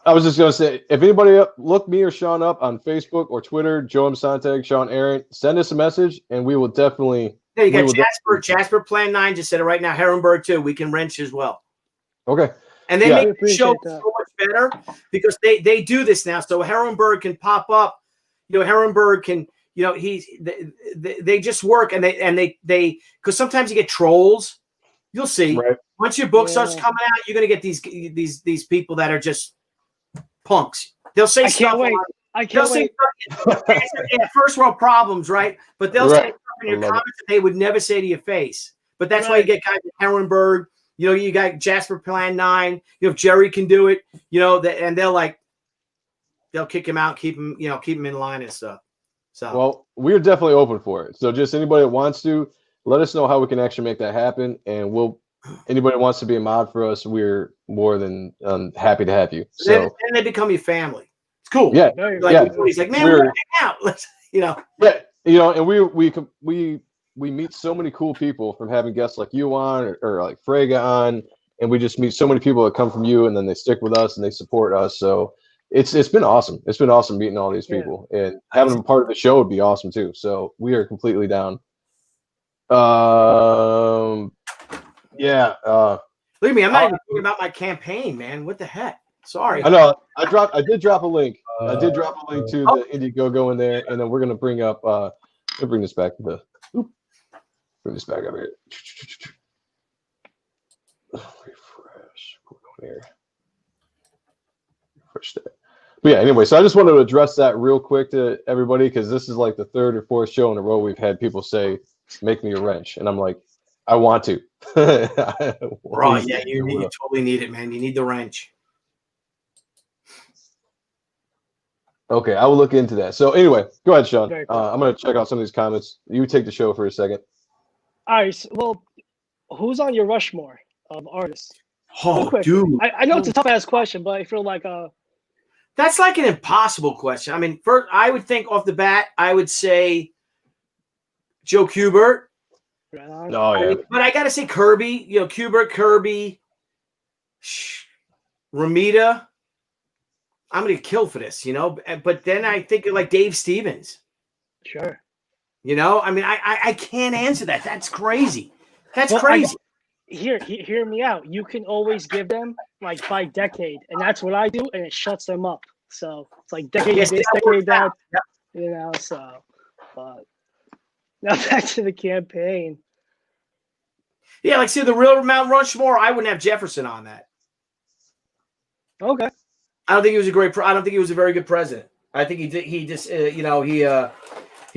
I was just gonna say, if anybody look me or Sean up on Facebook or Twitter, Joe M. Sonntag, Sean Ahrendt, send us a message and we will definitely. Yeah, you got Jasper Plan 9 just said it right now. Herrenberg too. We can wrench as well. Okay. And they make the show so much better because they do this now. So Herrenberg can pop up. Herrenberg can, they just work and they because sometimes you get trolls. You'll see. Right. Once your book starts coming out, you're gonna get these people that are just punks. They'll say stuff. I can't wait. First world problems, right? But they'll say stuff in your comments that they would never say to your face. But that's why you get guys like Herrenberg. You got Jasper Plan 9. If Jerry can do it, and they'll kick him out, keep him in line and stuff. So well, we're definitely open for it. So just anybody that wants to, let us know how we can actually make that happen, and anybody that wants to be a mod for us, we're more than happy to have you. So then they become your family. It's cool. Yeah, he's like, man, we're gonna hang out. Let's, Yeah, and we meet so many cool people from having guests like you on or like Frega on, and we just meet so many people that come from you, and then they stick with us and they support us. So it's been awesome. It's been awesome meeting all these people, and having them part of the show would be awesome too. So we are completely down. Look at me. I'm not even thinking about my campaign, man. What the heck? Sorry. I know. I did drop a link. I did drop a link to the Indiegogo in there, and then we're gonna bring up. We'll bring this back to the. Bring this back up here. Refresh. We're going here. Refresh that. But yeah, anyway, so I just wanted to address that real quick to everybody because this is like the third or fourth show in a row we've had people say, "Make me a wrench," and I'm like, I want to. Bro, yeah, you totally need it, man. You need the wrench. Okay, I will look into that. So anyway, go ahead, Sean. Very cool. I'm going to check out some of these comments. You take the show for a second. All right. So, well, who's on your Rushmore of artists? Oh, dude. I know it's a tough ass question, but I feel like that's like an impossible question. I mean, first, I would think off the bat, I would say Joe Kubert. Right on. Oh yeah. But I gotta say Kirby. You know, Kubert, Kirby, Ramita. I'm gonna kill for this, you know. But then I think of like Dave Stevens. Sure. You know, I mean, I can't answer that. That's crazy. That's crazy. Hear me out. You can always give them like by decade, and that's what I do, and it shuts them up. So it's like decade this, decade that. Yep. You know, so but now back to the campaign. Yeah, like see the real Mount Rushmore, I wouldn't have Jefferson on that. Okay. I don't think he was a great. I don't think he was a very good president. I think he did. He just, he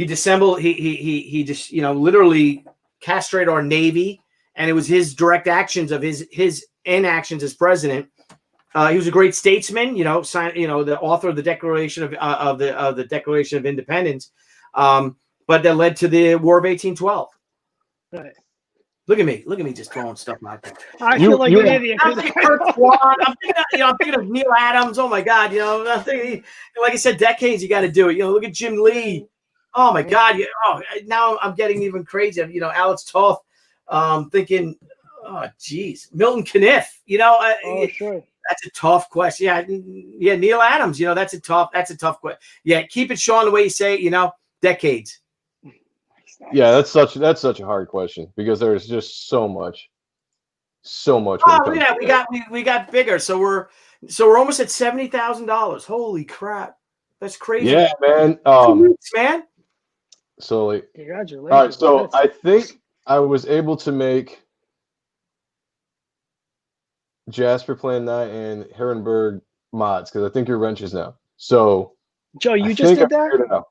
dissembled. He just, literally castrated our Navy, and it was his direct actions of his inactions as president. He was a great statesman. The author of the Declaration of the Declaration of Independence, but that led to the War of 1812. Right. Look at me just throwing stuff out there. I feel like an idiot. I'm thinking of Neil Adams. Oh my God, I'm thinking, like I said, decades. You got to do it. Look at Jim Lee. Oh my God. Now I'm getting even crazier. Alex Toth. Thinking, oh geez, Milton Caniff. Sure. That's a tough question. Yeah, Neil Adams. That's a tough question. Yeah, keep it, Sean, the way you say it. Decades. Yeah, that's such a hard question because there's just so much. Oh yeah, we got bigger. So we're almost at $70,000. Holy crap, that's crazy. Yeah, man. 2 weeks, man. So Congratulations. All right, so I think I was able to make Jasper Plan 9 and Herrenberg mods because I think you're wrenches now. So Joe, you just did that?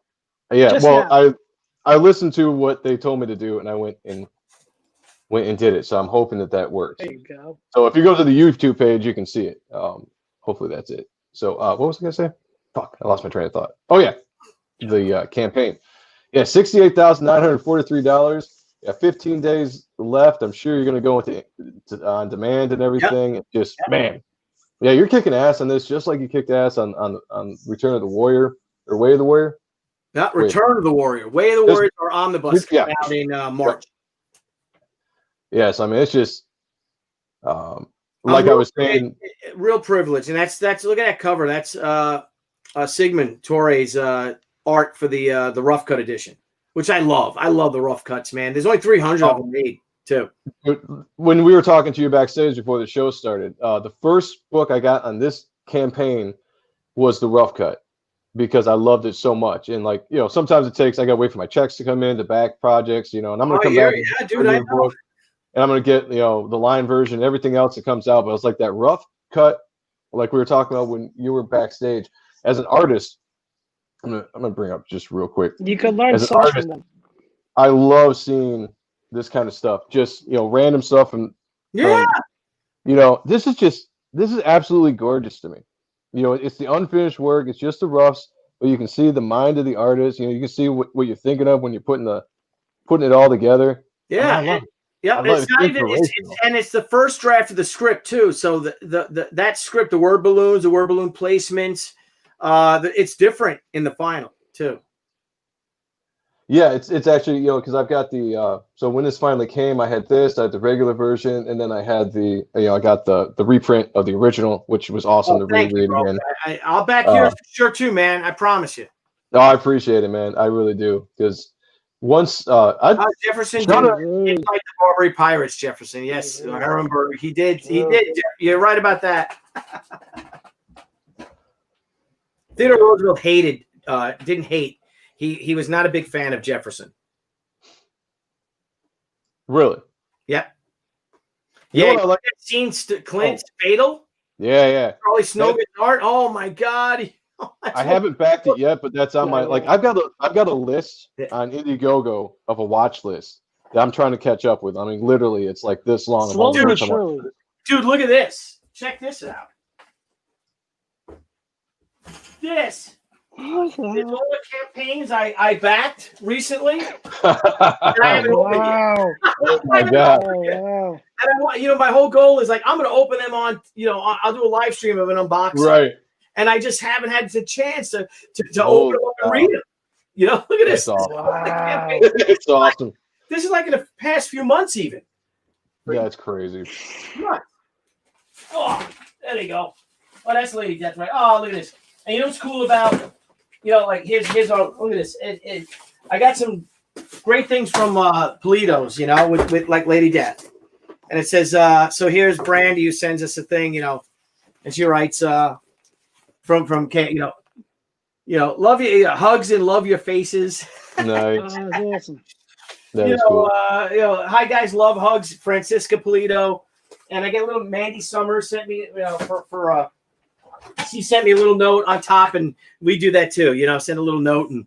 Yeah, just well, now. I listened to what they told me to do, and I went and did it. So I'm hoping that works. There you go. So if you go to the YouTube page, you can see it. Hopefully that's it. So what was I gonna say? Fuck, I lost my train of thought. Oh yeah, the campaign. Yeah, $68,943. Yeah, 15 days left. I'm sure you're gonna go into on demand and everything. Yep. Just man, yeah, you're kicking ass on this, just like you kicked ass on Return of the Warrior or Way of the Warrior. Not Return of the Warrior. Way of the Warriors are on the bus out in March. Yes, I mean it's just like I was saying, real privilege, and that's look at that cover. That's Sigmund Torre's art for the rough cut edition, which I love. I love the rough cuts, man. There's only 300 of them made too. When we were talking to you backstage before the show started, the first book I got on this campaign was the rough cut. Because I loved it so much, and sometimes it takes. I got to wait for my checks to come in to back projects, and I'm gonna come back. Yeah, dude, I know. Book, and I'm gonna get the line version, everything else that comes out. But it's like that rough cut, like we were talking about when you were backstage. As an artist, I'm gonna bring up just real quick. You can learn so much from them. I love seeing this kind of stuff, just random stuff, and this is absolutely gorgeous to me. It's the unfinished work. It's just the roughs, but you can see the mind of the artist. You can see what you're thinking of when you're putting it all together. Yeah, it's the first draft of the script too. So that script, the word balloons, the word balloon placements, it's different in the final too. Yeah, it's actually because I've got the so when this finally came, I had this, I had the regular version, and then I had the I got the reprint of the original, which was awesome to reread again. I'll back yours for sure too, man. I promise you. No, I appreciate it, man. I really do because once Jefferson did fight the Barbary Pirates. Jefferson, yes, Herrenberg, he did. You're right about that. Theodore Roosevelt didn't hate. He was not a big fan of Jefferson. Really? Yep. Yeah. You like that scene, Clint's Fatal? Yeah. Charlie Snowman's art. Oh my God. I haven't backed it yet, but that's on my I've got a list on Indiegogo of a watch list that I'm trying to catch up with. I mean, literally, it's like this long. Slowly but surely. Dude, look at this. Check this out. This. It's all the campaigns I backed recently. Wow. Oh my God. Oh, wow. And my whole goal is like, I'm going to open them on, I'll do a live stream of an unboxing. Right. And I just haven't had the chance to open them up and read them. Look at this. Awesome. Wow. It's awesome. This is like in the past few months even. Yeah, it's crazy. Oh, there you go. Oh, that's Lady Death, right? Oh, look at this. And you know what's cool about, here's our, look at this. I got some great things from Polito's, with like Lady Death. And it says, so here's Brandy who sends us a thing, and she writes from Cate, love you, hugs and love your faces. Nice. Oh, that's awesome. That is cool. Hi guys, love hugs, Francisca Polito. And I get a little Mandy Summers sent me, she sent me a little note on top, and we do that too. Send a little note, and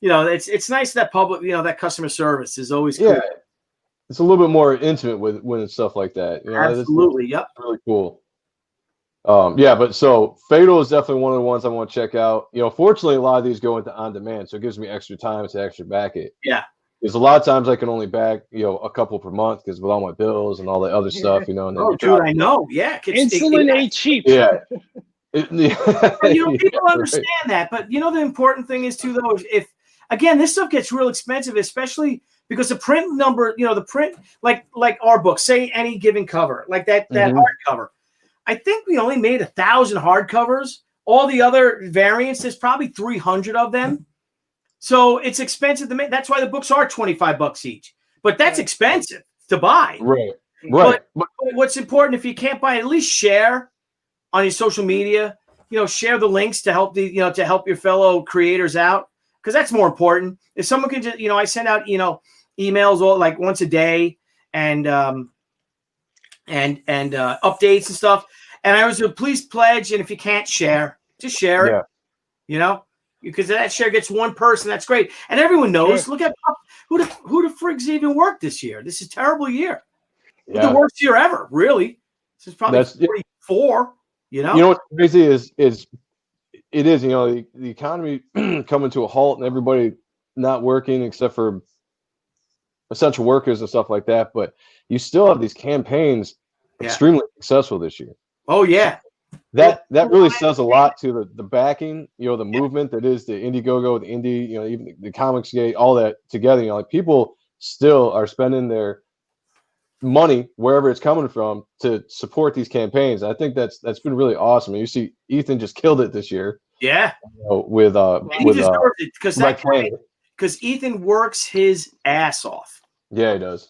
it's nice that public, that customer service is always cool. Yeah. It's a little bit more intimate when it's stuff like that. Absolutely, yep. Really cool. Yeah, but so Fatal is definitely one of the ones I want to check out. Fortunately, a lot of these go into on demand, so it gives me extra time to actually back it. Yeah. Because a lot of times I can only back, a couple per month because with all my bills and all that other stuff, And then dude, I know. Yeah. Insulin ain't cheap. Yeah. People understand that, but the important thing is too, though, if again this stuff gets real expensive, especially because the print number, the print like our book, say any given cover, like that hardcover. I think we only made 1,000 hardcovers. All the other variants, there's probably 300 of them. So it's expensive to make. That's why the books are $25 each. But that's expensive to buy. Right. But what's important, if you can't buy it, at least share on your social media. Share the links to help to help your fellow creators out, because that's more important. If someone can just, I send out emails all like once a day and updates and stuff. And I was please pledge, and if you can't share, just share it. Because that share gets one person, that's great. And everyone knows. Look at who the frigs even worked this year. This is a terrible year. Yeah. The worst year ever, really. This is probably 44. What's crazy is it is the economy coming to a halt and everybody not working except for essential workers and stuff like that. But you still have these campaigns extremely successful this year. Oh yeah. That really says a lot to the backing, the movement that is the Indiegogo, the indie, even the Comics Gate, all that together. People still are spending their money wherever it's coming from to support these campaigns. I think that's been really awesome. And you see, Ethan just killed it this year. Yeah, with because Ethan works his ass off. Yeah, he does.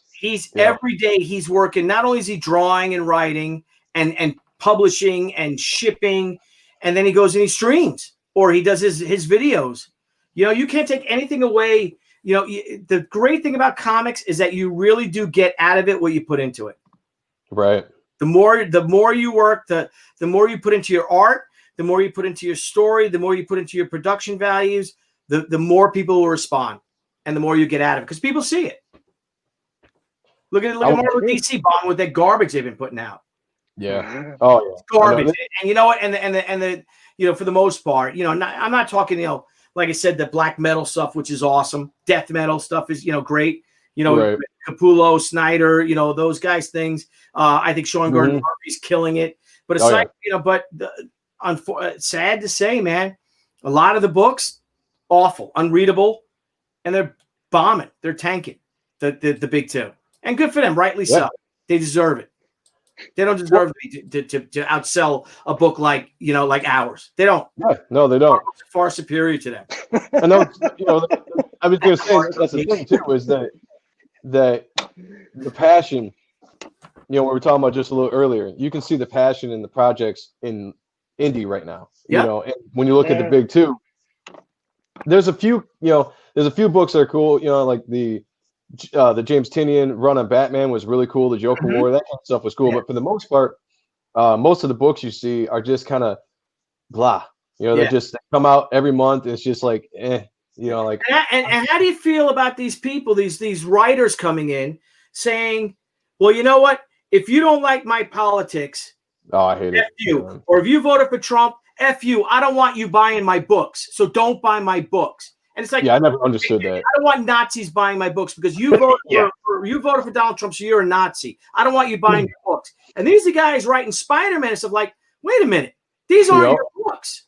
Every day he's working. Not only is he drawing and writing and publishing and shipping, and then he goes and he streams or he does his videos. You can't take anything away. The great thing about comics is that you really do get out of it what you put into it. Right. The more you work, the more you put into your art, the more you put into your story, the more you put into your production values, the more people will respond, and the more you get out of it because people see it. Look at Marvel DC bomb with that garbage they've been putting out. Yeah. Oh yeah. It's garbage. And you know what? And the for the most part, I'm not talking, like I said, the black metal stuff, which is awesome. Death metal stuff is, great. Right. Capullo, Snyder, those guys' things. I think Sean Gordon Murphy's killing it. But aside, sad to say, man, a lot of the books, awful, unreadable, and they're bombing. They're tanking the big two. And good for them, rightly so. They deserve it. They don't deserve to outsell a book like ours. They don't. Yeah, no, they don't. It's far superior to them. I know. I was going to say that's the thing too is that the passion. We were talking about just a little earlier. You can see the passion in the projects in indie right now. And when you look at the big two, there's a few. There's a few books that are cool. Like the James Tynion run on Batman was really cool. The Joker War, that kind of stuff was cool. But for the most part, most of the books you see are just kind of blah. You know, they just come out every month. And it's just like, you know, like. And how do you feel about these people, these writers coming in saying, well, you know what? If you don't like my politics, I hate F it. you. Yeah. Or if you voted for Trump, F you. I don't want you buying my books. So don't buy my books. And it's like, I never understood that. I don't want Nazis buying my books because you voted you voted for Donald Trump, so you're a Nazi. I don't want you buying your books. And these are guys writing Spider-Man and stuff like, wait a minute, these aren't your books.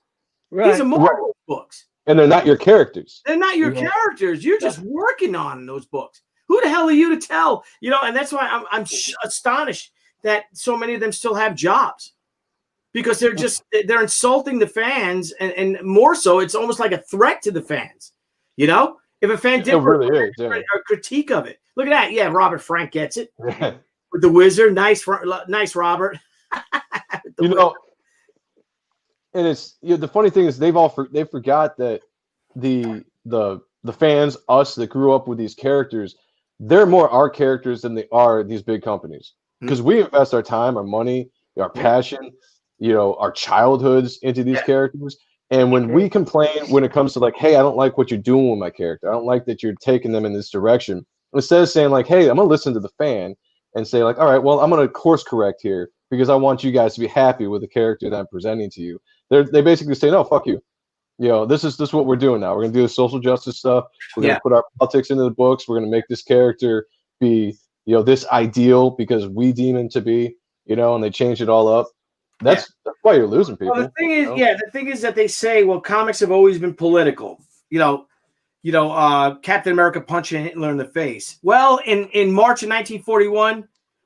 Right. These are Marvel books. And they're not your characters. They're not your characters. You're just working on those books. Who the hell are you to tell? You know, and that's why I'm astonished that so many of them still have jobs. Because they're insulting the fans, and more so, it's almost like a threat to the fans. You know, if a fan did a critique of it, look at that. Yeah, Robert Frank gets it with the Wizard. Nice, Robert. You know, and it's the funny thing is they forgot that the fans, us that grew up with these characters, they're more our characters than they are these big companies, because we invest our time, our money, our passion, you know, our childhoods into these characters. And when we complain, when it comes to like, hey, I don't like what you're doing with my character, I don't like that you're taking them in this direction, instead of saying like, hey, I'm gonna listen to the fan and say like, all right, well, I'm gonna course correct here because I want you guys to be happy with the character that I'm presenting to you. They basically say, no, fuck you. You know, this is what we're doing now. We're gonna do the social justice stuff. We're gonna put our politics into the books. We're gonna make this character be, you know, this ideal because we deem him to be, you know, and they change it all up. That's why you're losing people. Well, the thing is, the thing is that they say, well, comics have always been political. You know, Captain America punching Hitler in the face. Well, in March of 1941,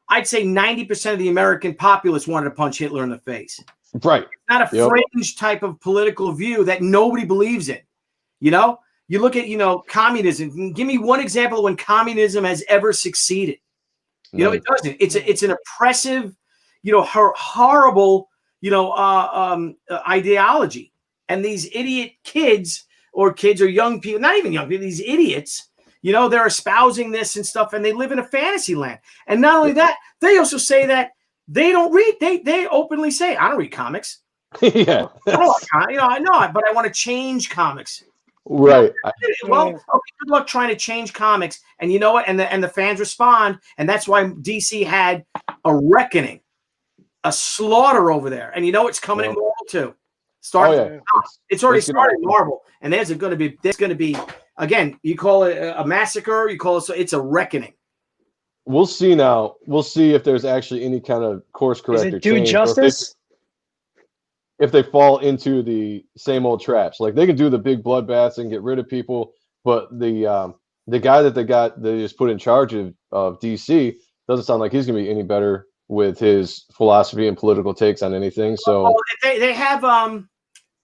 I'd say 90% of the American populace wanted to punch Hitler in the face. Right. It's not a fringe type of political view that nobody believes in. You know, you look at, you know, communism. Give me one example of when communism has ever succeeded. You know, it doesn't. It's an oppressive, you know, horrible, you know, ideology. And these idiot kids or young people, not even young people, these idiots, you know, they're espousing this and stuff, and they live in a fantasy land. And not only that, they also say that they don't read. They openly say, I don't read comics. You know, I know, but I want to change comics. Right. Well, okay, good luck trying to change comics. And you know what? And the fans respond, and that's why DC had a reckoning, a slaughter over there. And you know it's coming in Marvel too. It's already started in Marvel, and there's going to be again. You call it a massacre. You call it it's a reckoning. We'll see now. We'll see if there's actually any kind of course corrector. Does it do justice? If they fall into the same old traps, like they can do the big bloodbaths and get rid of people, but the guy that they just put in charge of DC doesn't sound like he's gonna be any better with his philosophy and political takes on anything. So they have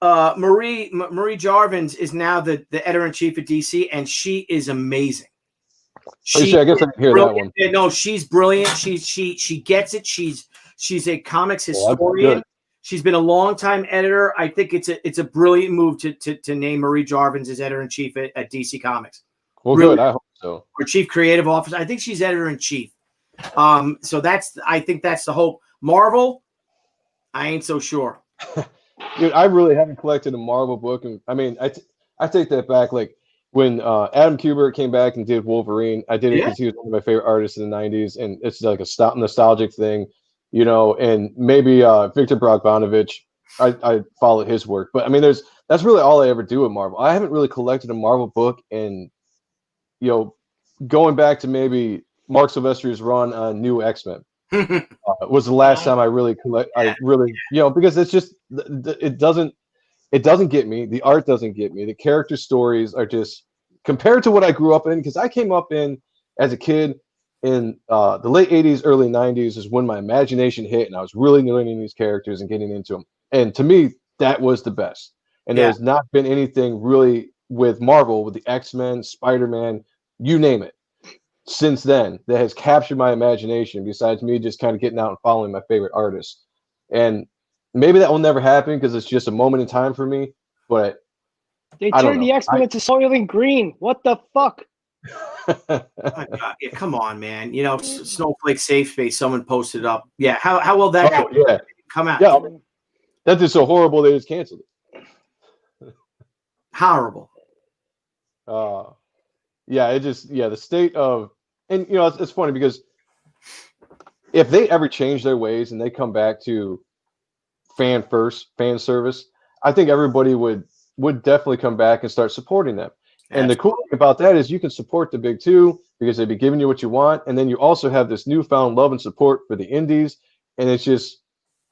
Marie Jarvins is now the editor-in-chief at DC, and she is amazing. I guess I didn't hear that one. No, she's brilliant. She gets it. She's a comics historian. She's been a longtime editor. I think it's a brilliant move to name Marie Jarvins as editor-in-chief at DC Comics. Well, really, good. I hope so. Or chief creative officer. I think she's editor-in-chief. So I think that's the hope. Marvel, I ain't so sure. Dude, I really haven't collected a Marvel book, and I mean, I take that back. Like when Adam Kubert came back and did Wolverine, I did it because he was one of my favorite artists in the '90s, and it's like a nostalgic thing. You know, and maybe Victor Bogdanovich, I follow his work. But I mean, that's really all I ever do with Marvel. I haven't really collected a Marvel book, and you know, going back to maybe Mark Silvestri's run on New X-Men was the last time I really because it's just it doesn't get me. The art doesn't get me. The character stories are just compared to what I grew up in, because I came up in as a kid. In the late 80s, early 90s is when my imagination hit, and I was really learning these characters and getting into them. And to me, that was the best. And there's not been anything really with Marvel, with the X-Men, Spider-Man, you name it, since then that has captured my imagination, besides me just kind of getting out and following my favorite artists. And maybe that will never happen because it's just a moment in time for me. But they turned the X-Men into Soylent Green. What the fuck? Oh my God. Yeah, come on, man. You know, Snowflake Safe Space, someone posted up. Yeah, how will that come out? Yeah, that is so horrible they just canceled it. Horrible. Yeah, it just the state of, and it's funny because if they ever change their ways and they come back to fan service, I think everybody would definitely come back and start supporting them. And the cool thing about that is you can support the big two because they'd be giving you what you want, and then you also have this newfound love and support for the indies, and it's just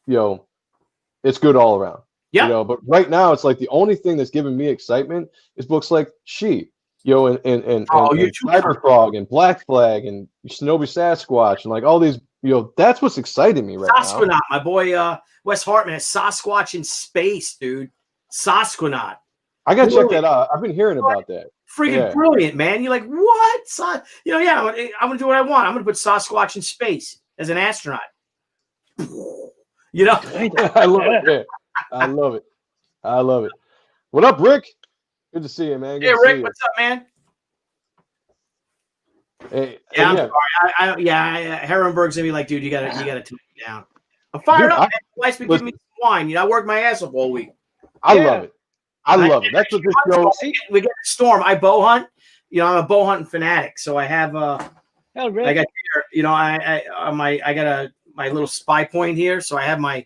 it's good all around. Yeah. But right now it's like the only thing that's giving me excitement is books like She, and Cyberfrog and Black Flag and Shinobi Sasquatch and like all these, that's what's exciting me right now. Sasquatch, my boy Wes Hartman, Sasquatch in space, dude. Sasquatch. I gotta check that out. I've been hearing about that. Freaking brilliant, man. You're like, what? I'm gonna do what I want. I'm gonna put Sasquatch in space as an astronaut. I love it. Yeah. I love it. I love it. What up, Rick? Good to see you, man. Good Rick, what's up, man? Hey, I'm sorry. Herrenberg's gonna be like, dude, you gotta tone it down. I'm fired up, man. Wife's been giving me some wine. I worked my ass off all week. I love it. I love it. That's what this show. We get a storm. I bow hunt. I'm a bow hunting fanatic, so I have I got my little spy point here, so I have my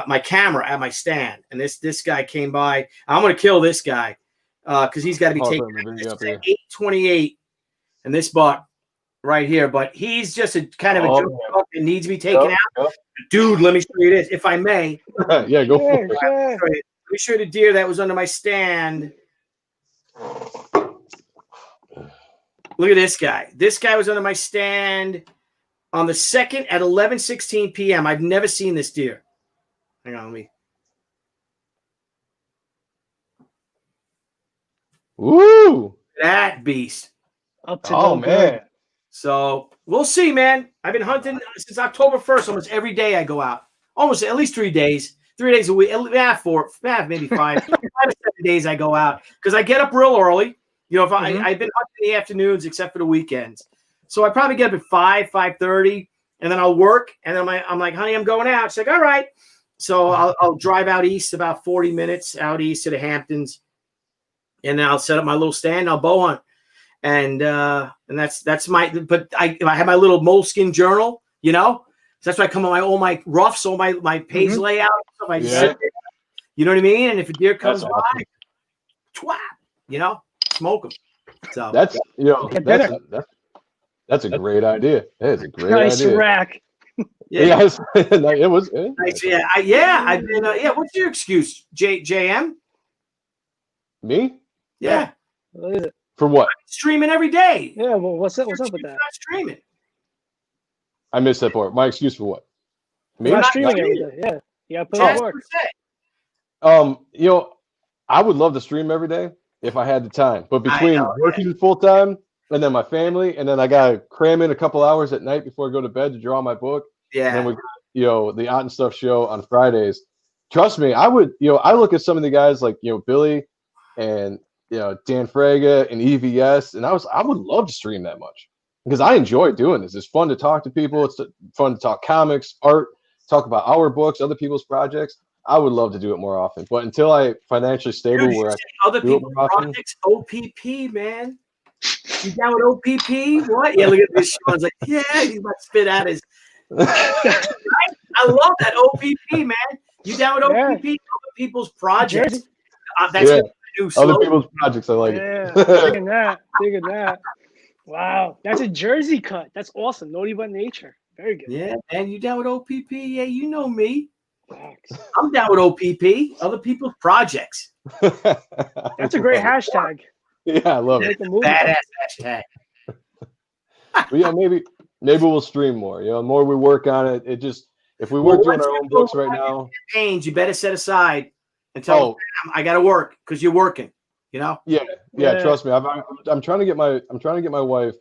my camera at my stand, and this guy came by. I'm gonna kill this guy because he's got to be taken. This is 828, and this buck right here, but he's just a kind of a buck that needs to be taken out. Dude, let me show you this, if I may. Yeah, go for it. Sure. Let me show you the deer that was under my stand. Look at this guy. This guy was under my stand on the 2nd at 11:16 p.m. I've never seen this deer. Hang on, let me. Woo! That beast. Up to no man. good. So we'll see, man. I've been hunting since October 1st. Almost every day I go out. Almost at least 3 days. 3 days a week. Four, maybe 5. 5 to 7 days I go out because I get up real early. If I've been hunting in the afternoons except for the weekends. So I probably get up at 5:30, and then I'll work. And then I'm like, honey, I'm going out. She's like, all right. So I'll drive out east about 40 minutes out east to the Hamptons, and then I'll set up my little stand. And I'll bow hunt, and that's my. But I have my little moleskin journal, So that's why I come on all my roughs, all my page layout stuff. I just sit there, you know what I mean? And if a deer comes by, twat, smoke them. So that's that's a great idea. That is a great nice idea. rack. Yes, it was. Nice. I've been. What's your excuse, JM? Me? Yeah. What is it? For what? Streaming every day. Yeah. Well, what's up with that? Not streaming. I missed that part. My excuse for what? Me? Not streaming every day. Yeah. Yeah. Put on work. I would love to stream every day if I had the time, but between working full time and then my family, and then I gotta cram in a couple hours at night before I go to bed to draw my book. Yeah. And then the Out and Stuff show on Fridays. Trust me, I would. I look at some of the guys like Billy and Dan Fraga and EVS, and I would love to stream that much because I enjoy doing this. It's fun to talk to people. It's fun to talk comics, art, talk about our books, other people's projects. I would love to do it more often, but until I financially stable where I other people's projects, OPP, man. You down with OPP? What? Yeah, look at this. Sean's like, yeah, he's about to spit out his. I love that OPP, man. You down with OPP? Other people's projects. That's a new slogan. Other people's projects. I like it. Yeah, digging that. Wow, that's a Jersey cut. That's awesome. Naughty but nature. Very good. Yeah, man. You down with OPP? Yeah, you know me. I'm down with OPP. Other people's projects. That's a great hashtag. Yeah, I love it. Badass hashtag. But maybe we'll stream more. The more we work on it, if we weren't doing our own books right now. Campaigns, you better set aside and tell them, I got to work because you're working. Yeah. Trust me. I'm trying to get my wife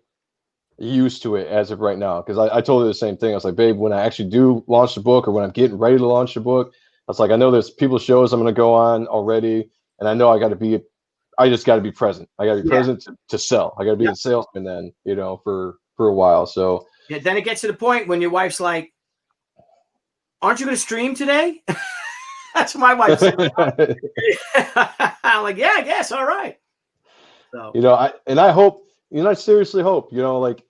used to it as of right now because I told her the same thing. I was like, babe, when I actually do launch the book or when I'm getting ready to launch the book, I was like, I know there's people's shows I'm going to go on already, and I know I just got to be present. I got to be present to sell. I got to be a salesman then, for a while. So then it gets to the point when your wife's like, "Aren't you going to stream today?" That's what my wife said. I'm like, yeah, I guess. All right. So You know, I hope, you know, I seriously hope, you know, like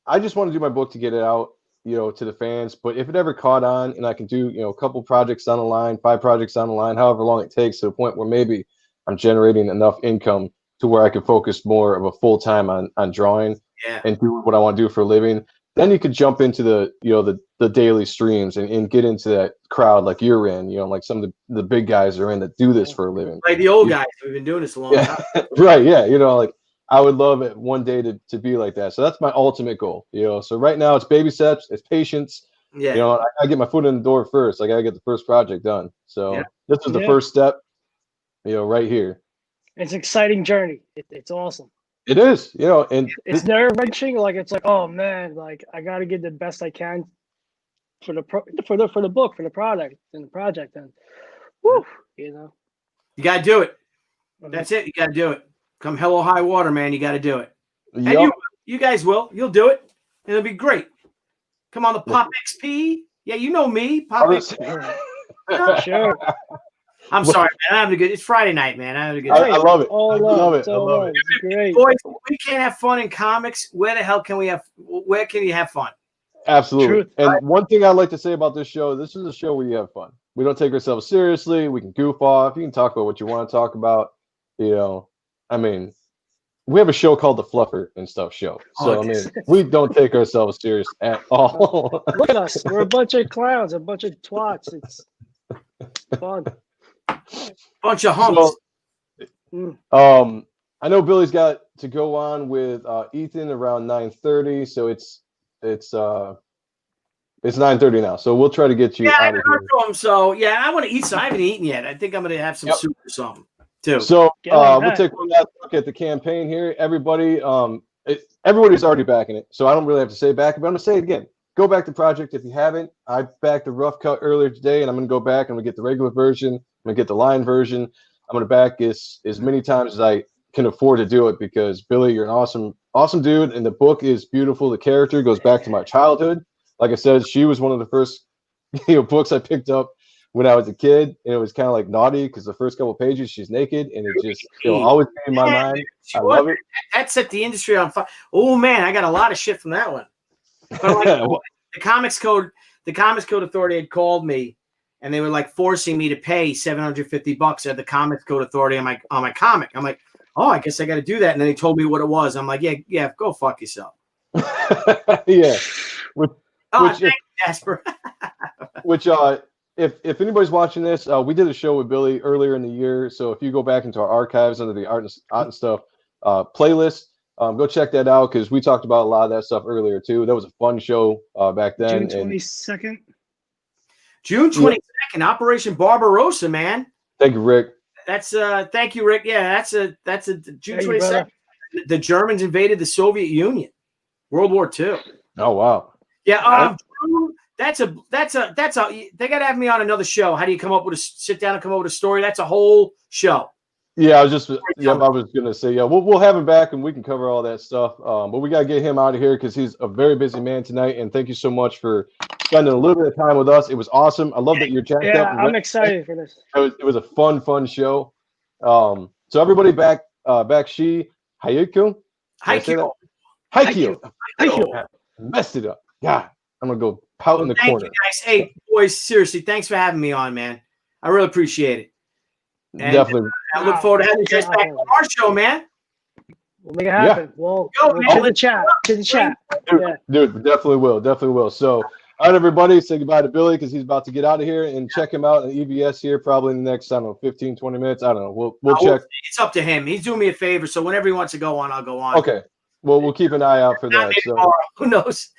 I just want to do my book to get it out, you know, to the fans. But if it ever caught on and I can do, you know, a couple projects down the line, 5 projects down the line, however long it takes, to the point where maybe I'm generating enough income to where I can focus more of a full time on drawing yeah. and do what I want to do for a living, then you could jump into the, you know, the daily streams and get into that crowd like you're in, you know, like some of the big guys are in that do this for a living. Like the old guys. We've been doing this a long time. Right. Yeah. You know, like I would love it one day to be like that. So that's my ultimate goal, you know. So right now it's baby steps, it's patience. Yeah. You know, I get my foot in the door first. I gotta get the first project done. So this is the first step, you know, right here. It's an exciting journey. It's awesome. It is, you know, and it's nerve wrenching. Like it's like, oh man, like I got to get the best I can for the book, for the product and the project, and whoo, you know, you got to do it. That's it. You got to do it. Come hell or high water, man. You got to do it. Yep. And you guys will. You'll do it. It'll be great. Come on, the Pop XP. Yeah, you know me, Pop XP. Sure. I'm sorry, man. I'm having a good. It's Friday night, man. I'm having a good time. I love it. All I love it. I love it. It's great. Boys, we can't have fun in comics. Where the hell can we have? Where can you have fun? Absolutely. Truth. And one thing I'd like to say about this show: this is a show where you have fun. We don't take ourselves seriously. We can goof off. You can talk about what you want to talk about. You know, I mean, we have a show called The Fluffer and Stuff Show. So, I mean, we don't take ourselves serious at all. Look at us. We're a bunch of clowns, a bunch of twats. It's fun. Bunch of humps. So, I know Billy's got to go on with Ethan around 9:30. So it's 9:30 now. So we'll try to get you out of here. So, yeah, I want to eat. So I haven't eaten yet. I think I'm going to have some soup or something. Too. So we'll take one last look at the campaign here. Everybody, everybody's already backing it, so I don't really have to say back it, but I'm gonna say it again. Go back to Project if you haven't. I backed the rough cut earlier today, and I'm gonna go back and I'm gonna get the regular version. I'm gonna get the line version. I'm gonna back as many times as I can afford to do it, because Billy, you're an awesome dude, and the book is beautiful. The character goes back to my childhood. Like I said, she was one of the first books I picked up when I was a kid, and it was kind of like naughty because the first couple of pages she's naked, and it just always be in my mind. I love it. That set the industry on fire. Oh man, I got a lot of shit from that one. But like, the Comics Code Authority had called me, and they were like forcing me to pay $750 at the Comics Code Authority on my comic. I'm like, oh, I guess I got to do that. And then they told me what it was. I'm like, yeah, go fuck yourself. Yeah. Thank you, Jasper. If anybody's watching this, we did a show with Billy earlier in the year. So if you go back into our archives under the art and stuff playlist, go check that out, because we talked about a lot of that stuff earlier too. That was a fun show back then. June 22nd. June 22nd, Operation Barbarossa, man. Thank you, Rick. That's thank you, Rick. Yeah, that's a June 22nd. The Germans invaded the Soviet Union, World War II. Oh wow. Yeah. That's a they got to have me on another show. How do you sit down and come up with a story? That's a whole show. Yeah, I was gonna say, yeah, we'll have him back and we can cover all that stuff. But we gotta get him out of here because he's a very busy man tonight. And thank you so much for spending a little bit of time with us. It was awesome. I love that you're jacked up. Yeah, I'm excited for this. It was a fun show. So everybody back HAIKYO. HAIKYO. HAIKYO. Messed it up. God, I'm gonna go pout in the corner. You guys. Hey, boys, seriously, thanks for having me on, man. I really appreciate it. And, definitely. I look forward to having you guys back on our show, man. We'll make it happen. Yeah. We'll to the chat. Dude, definitely will. So, all right, everybody, say goodbye to Billy because he's about to get out of here, and check him out at EBS here probably in the next, 15, 20 minutes. I don't know. We'll check. It's up to him. He's doing me a favor, so whenever he wants to go on, I'll go on. Okay. Well, we'll keep an eye out for that. So. Who knows?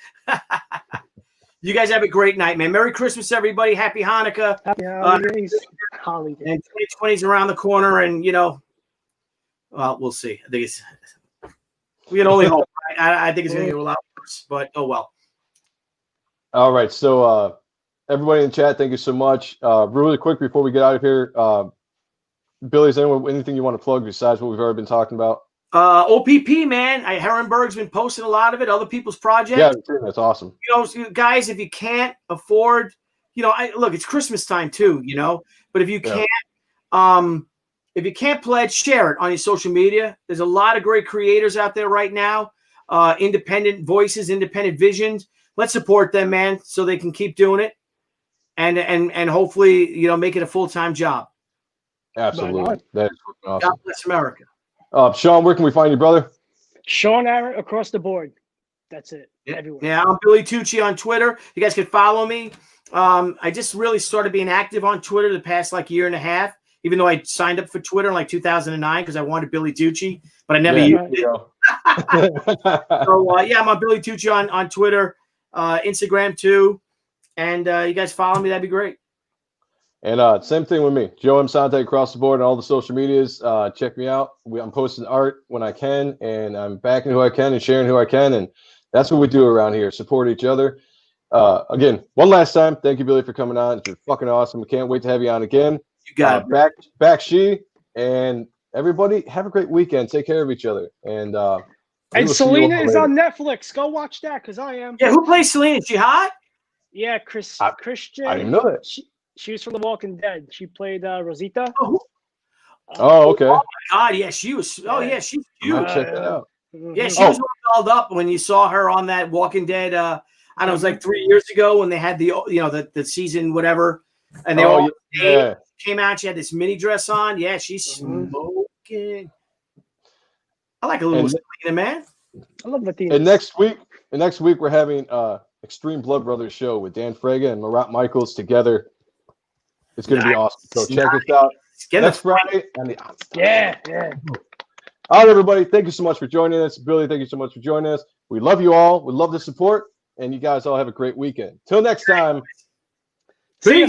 You guys have a great night, man. Merry Christmas, everybody. Happy Hanukkah. Happy holidays. And 2020 is around the corner, and well, we'll see. I think we can only hope. I think it's going to get a lot worse, but oh well. All right, so everybody in the chat, thank you so much. Really quick before we get out of here, Billy, is there anything you want to plug besides what we've already been talking about? OPP, man. Herrenberg's been posting a lot of it, other people's projects. Yeah, that's awesome. Guys, if you can't afford, look, it's Christmas time too, but if you can't, if you can't pledge, share it on your social media. There's a lot of great creators out there right now, independent voices, independent visions. Let's support them, man, so they can keep doing it, and hopefully, you know, make it a full-time job. Absolutely. That is awesome. God bless America. Sean, where can we find you, brother? Sean Ahrendt across the board. That's it. Everywhere. Yeah, I'm Billy Tucci on Twitter. You guys can follow me. I just really started being active on Twitter the past like year and a half, even though I signed up for Twitter in like 2009 because I wanted Billy Tucci, but I never used it. So, yeah, I'm on Billy Tucci on Twitter, Instagram too. And you guys follow me, that'd be great. And same thing with me, Joe M. Sonntag across the board and all the social medias. Check me out. I'm posting art when I can, and I'm backing who I can and sharing who I can, and that's what we do around here. Support each other. Again, one last time, thank you, Billy, for coming on. You're fucking awesome. We can't wait to have you on again. You got it. Back she, and everybody have a great weekend. Take care of each other. And Selena is on Netflix. Go watch that because I am. Yeah, who plays Selena? Is she hot? Yeah, Christian. I didn't know that. She was from The Walking Dead. She played Rosita. Oh, okay. Oh my God, yeah, she was. Oh yeah, she's cute. Check that out. Yeah, she was all dolled up when you saw her on that Walking Dead. I don't know, it was like 3 years ago when they had the the season whatever, and they all came out. She had this mini dress on. Yeah, she's smoking. I like a little Selena, man. I love Latina. And next week we're having Extreme Blood Brothers show with Dan Fraga and Marat Michaels together. It's going to be awesome. So check us out next Friday. Yeah. All right, everybody. Thank you so much for joining us. Billy, thank you so much for joining us. We love you all. We love the support. And you guys all have a great weekend. Till next time. Peace.